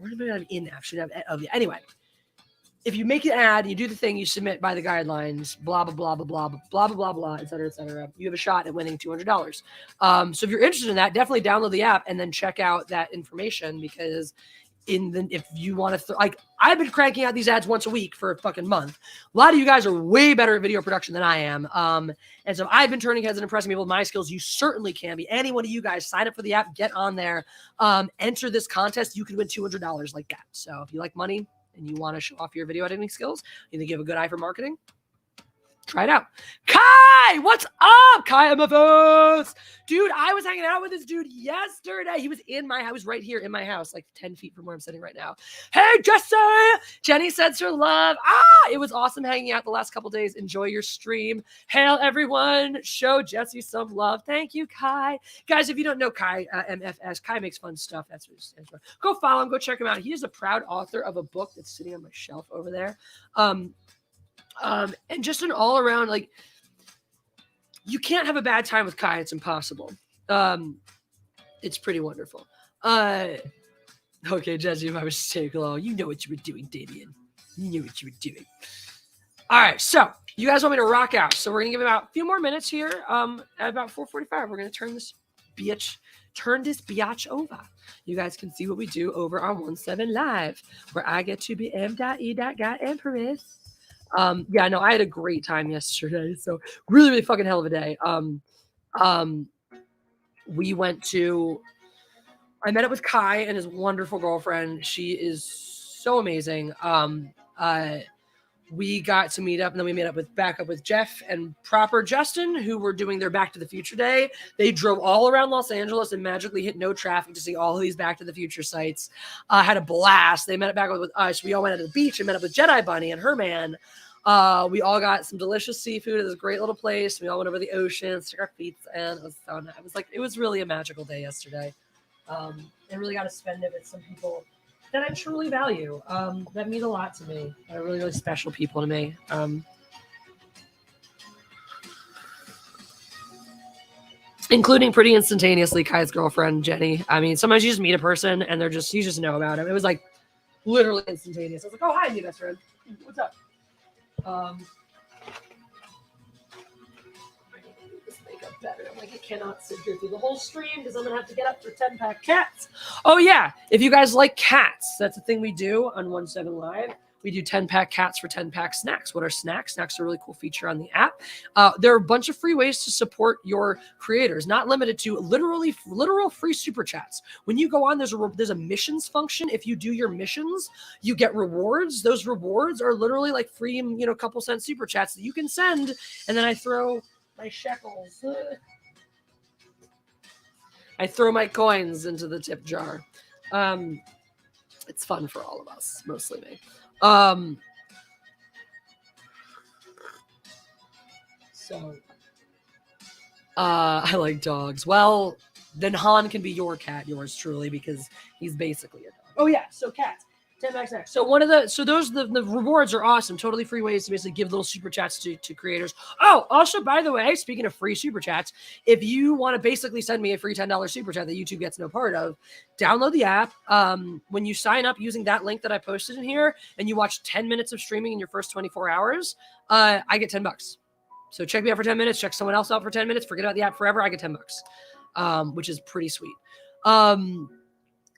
did I have in-app? Should have anyway. If you make an ad, you do the thing, you submit by the guidelines, blah, blah, blah, blah, blah, blah, blah, blah, blah, et cetera, you have a shot at winning $200. So if you're interested in that, definitely download the app and then check out that information because if you want to, I've been cranking out these ads once a week for a fucking month. A lot of you guys are way better at video production than I am. And so I've been turning heads and impressing people with my skills. You certainly can be. Any one of you guys sign up for the app, get on there, enter this contest. You could win $200 like that. So if you like money, and you want to show off your video editing skills, you think you have a good eye for marketing, try it out. Kai, what's up? Kai MFOs. Dude, I was hanging out with this dude yesterday. He was in my house, right here in my house, like 10 feet from where I'm sitting right now. Hey, Jesse. Jenny sends her love. It was awesome hanging out the last couple days. Enjoy your stream. Hail, everyone. Show Jesse some love. Thank you, Kai. Guys, if you don't know Kai, MFS, Kai makes fun stuff. That's what he stands for. Go follow him. Go check him out. He is a proud author of a book that's sitting on my shelf over there. And just an all around, like, you can't have a bad time with Kai. It's impossible. It's pretty wonderful. Okay, Jesse, my mistake. Oh, you know what you were doing, Damien. You know what you were doing. All right, so you guys want me to rock out. So we're going to give about a few more minutes here. At about 4:45, we're going to turn this biatch over. You guys can see what we do over on 17 Live, where I get to be m.e.god.empress. Yeah, no, I had a great time yesterday. So really, really fucking hell of a day. I met up with Kai and his wonderful girlfriend. She is so amazing. We got to meet up, and then we met back up with Jeff and Proper Justin, who were doing their Back to the Future day. They drove all around Los Angeles and magically hit no traffic to see all of these Back to the Future sites. Had a blast. They met back up with us. We all went to the beach and met up with Jedi Bunny and her man. We all got some delicious seafood at this great little place. We all went over the ocean, stuck our feet, and it was so nice. It was really a magical day yesterday. I really got to spend it with some people that I truly value. That mean a lot to me. They're really, really special people to me. Including pretty instantaneously Kai's girlfriend, Jenny. I mean, sometimes you just meet a person and you just know about him. It was like literally instantaneous. I was like, oh, hi, new best friend. What's up? I need to do this makeup better. I cannot sit here through the whole stream because I'm gonna have to get up for 10-pack cats. Oh yeah, if you guys like cats, that's a thing we do on 17 Live. We do 10-pack cats for 10-pack snacks. What are snacks? Snacks are a really cool feature on the app. There are a bunch of free ways to support your creators, not limited to literal free super chats. When you go on, there's a missions function. If you do your missions, you get rewards. Those rewards are literally like free, couple cent super chats that you can send. And then I throw my shekels. I throw my coins into the tip jar. It's fun for all of us, mostly me. I like dogs. Well, then Han can be your cat, yours truly, because he's basically a dog. Oh yeah, so cats. 10-pack snacks. So the rewards are awesome. Totally free ways to basically give little super chats to creators. Oh, also, by the way, speaking of free super chats, if you want to basically send me a free $10 super chat that YouTube gets no part of, download the app. When you sign up using that link that I posted in here and you watch 10 minutes of streaming in your first 24 hours, I get $10. So check me out for 10 minutes, check someone else out for 10 minutes, forget about the app forever, I get $10, which is pretty sweet.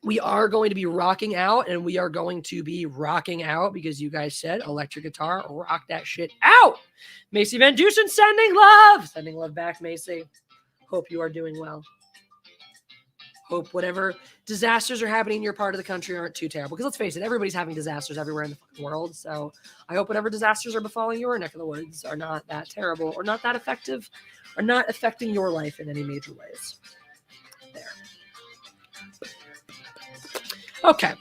We are going to be rocking out, and we are going to be rocking out because you guys said electric guitar, rock that shit out. Macy Van Dusen sending love back, Macy. Hope you are doing well. Hope whatever disasters are happening in your part of the country aren't too terrible, because let's face it, everybody's having disasters everywhere in the fucking world. So I hope whatever disasters are befalling your neck of the woods are not that terrible or not that effective or not affecting your life in any major ways. There. Okay.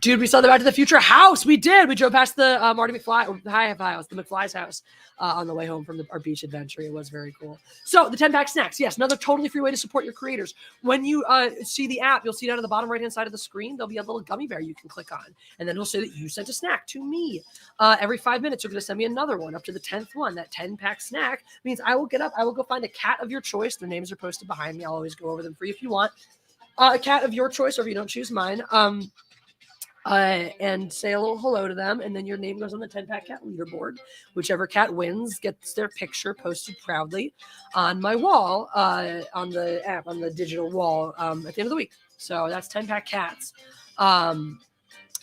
Dude, we saw the Back to the Future house. We did. We drove past the Marty McFly, the McFly's house on the way home from our beach adventure. It was very cool. So the 10-pack snacks. Yes, another totally free way to support your creators. When you see the app, you'll see down at the bottom right-hand side of the screen, there'll be a little gummy bear you can click on. And then it'll say that you sent a snack to me. Every 5 minutes, you're going to send me another one up to the 10th one. That 10-pack snack means I will get up. I will go find a cat of your choice. Their names are posted behind me. I'll always go over them for you if you want. A cat of your choice, or if you don't choose mine, and say a little hello to them, and then your name goes on the 10-pack cat leaderboard. Whichever cat wins gets their picture posted proudly on my wall, on the app, on the digital wall at the end of the week. So that's 10-pack cats. And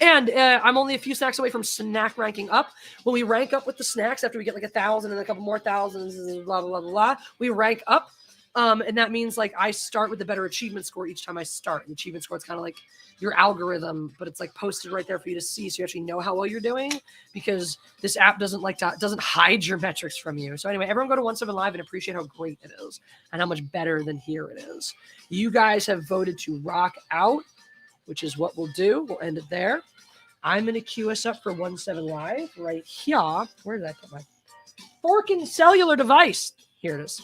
I'm only a few snacks away from snack ranking up. When we rank up with the snacks, after we get like 1,000 and a couple more thousands, blah, blah, blah, blah, blah, we rank up And that means like I start with a better achievement score each time I start. The achievement score is kind of like your algorithm, but it's like posted right there for you to see, so you actually know how well you're doing, because this app doesn't hide your metrics from you. So anyway, everyone go to 17 Live and appreciate how great it is and how much better than here it is. You guys have voted to rock out, which is what we'll do. We'll end it there. I'm going to queue us up for 17 Live right here. Where did I put my forking cellular device? Here it is.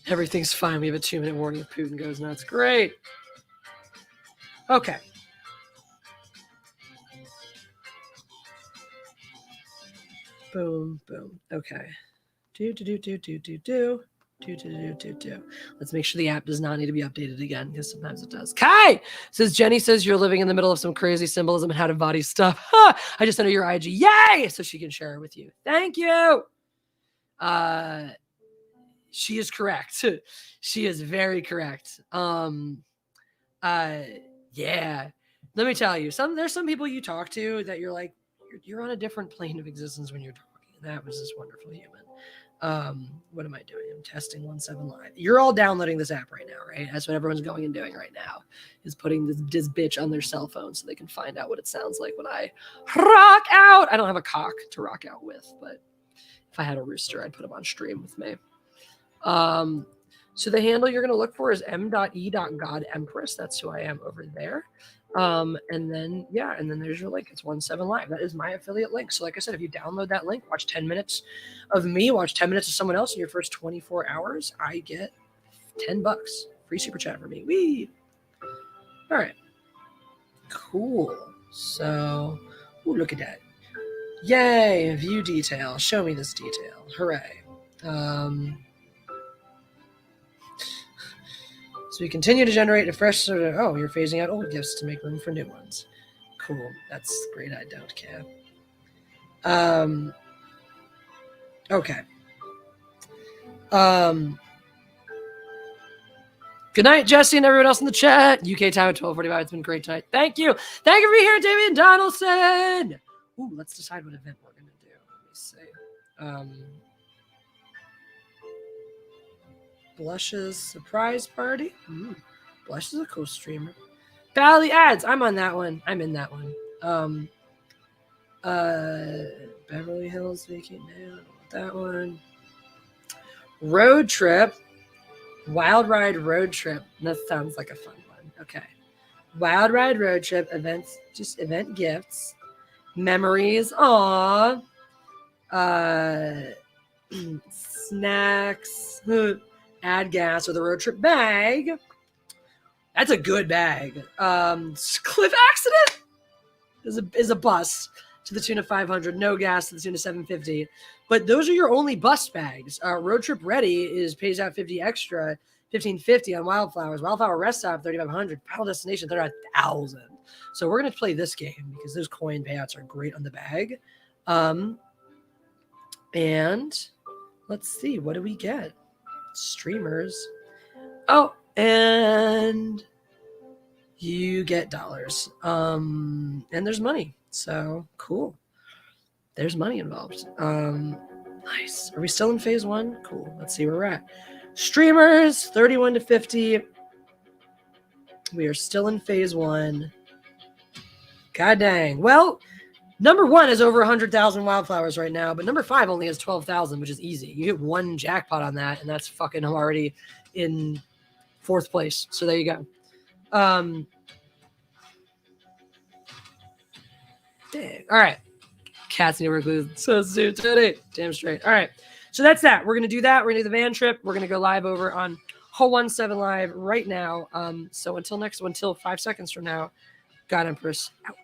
Everything's fine. We have a 2-minute warning if Putin goes nuts. Great. Okay. Boom, boom. Okay. Do. Let's make sure the app does not need to be updated again, because sometimes it does. Kai says, Jenny says you're living in the middle of some crazy symbolism and how to body stuff. I just sent her your IG. Yay! So she can share it with you. Thank you. She is correct. She is very correct. Yeah. Let me tell you, there's some people you talk to that you're like, you're on a different plane of existence when you're talking. And that was this wonderful human. What am I doing? I'm testing 17 Live. You're all downloading this app right now, right? That's what everyone's going and doing right now, is putting this bitch on their cell phone so they can find out what it sounds like when I rock out. I don't have a cock to rock out with, but if I had a rooster, I'd put him on stream with me. So the handle you're going to look for is m.e.godempress. That's who I am over there. And then there's your link. It's 17 Live. That is my affiliate link. So like I said, if you download that link, watch 10 minutes of me, watch 10 minutes of someone else in your first 24 hours, I get $10 free super chat for me. Wee. All right. Cool. So, look at that. Yay. View detail. Show me this detail. Hooray. So we continue to generate a fresh sort of, you're phasing out old gifts to make room for new ones. Cool. That's great. I don't care. Okay. Good night, Jesse, and everyone else in the chat. UK time at 12:45. It's been great tonight. Thank you. Thank you for being here, Damian Donaldson. Ooh, let's decide what event we're going to do. Let me see. Blush's surprise party. Blush is a cool streamer. Valley ads. I'm on that one. I'm in that one. Beverly Hills vacate now. I don't want that one. Road trip. Wild ride road trip. That sounds like a fun one. Okay. Wild ride road trip events. Just event gifts. Memories. Aww. Snacks. Add gas with a road trip bag. That's a good bag. Cliff accident is a bus to the tune of 500. No gas to the tune of 750. But those are your only bus bags. Road trip ready pays out 50 extra, 1550 on Wildflowers. Wildflower rest stop 3500. Final destination 30,000. So we're gonna play this game because those coin payouts are great on the bag. And let's see, what do we get? Streamers. And you get dollars. And there's money. So cool. There's money involved. Nice. Are we still in phase 1? Cool. Let's see where we're at. Streamers 31 to 50. We are still in phase 1. God dang. Well, number 1 is over 100,000 wildflowers right now, but number 5 only has 12,000, which is easy. You get one jackpot on that, and that's fucking already in 4th place. So there you go. Dang. All right. Cats need to work with so soon today. Damn straight. All right. So that's that. We're going to do that. We're going to do the van trip. We're going to go live over on Whole 17 Live right now. So until 5 seconds from now, God Empress out.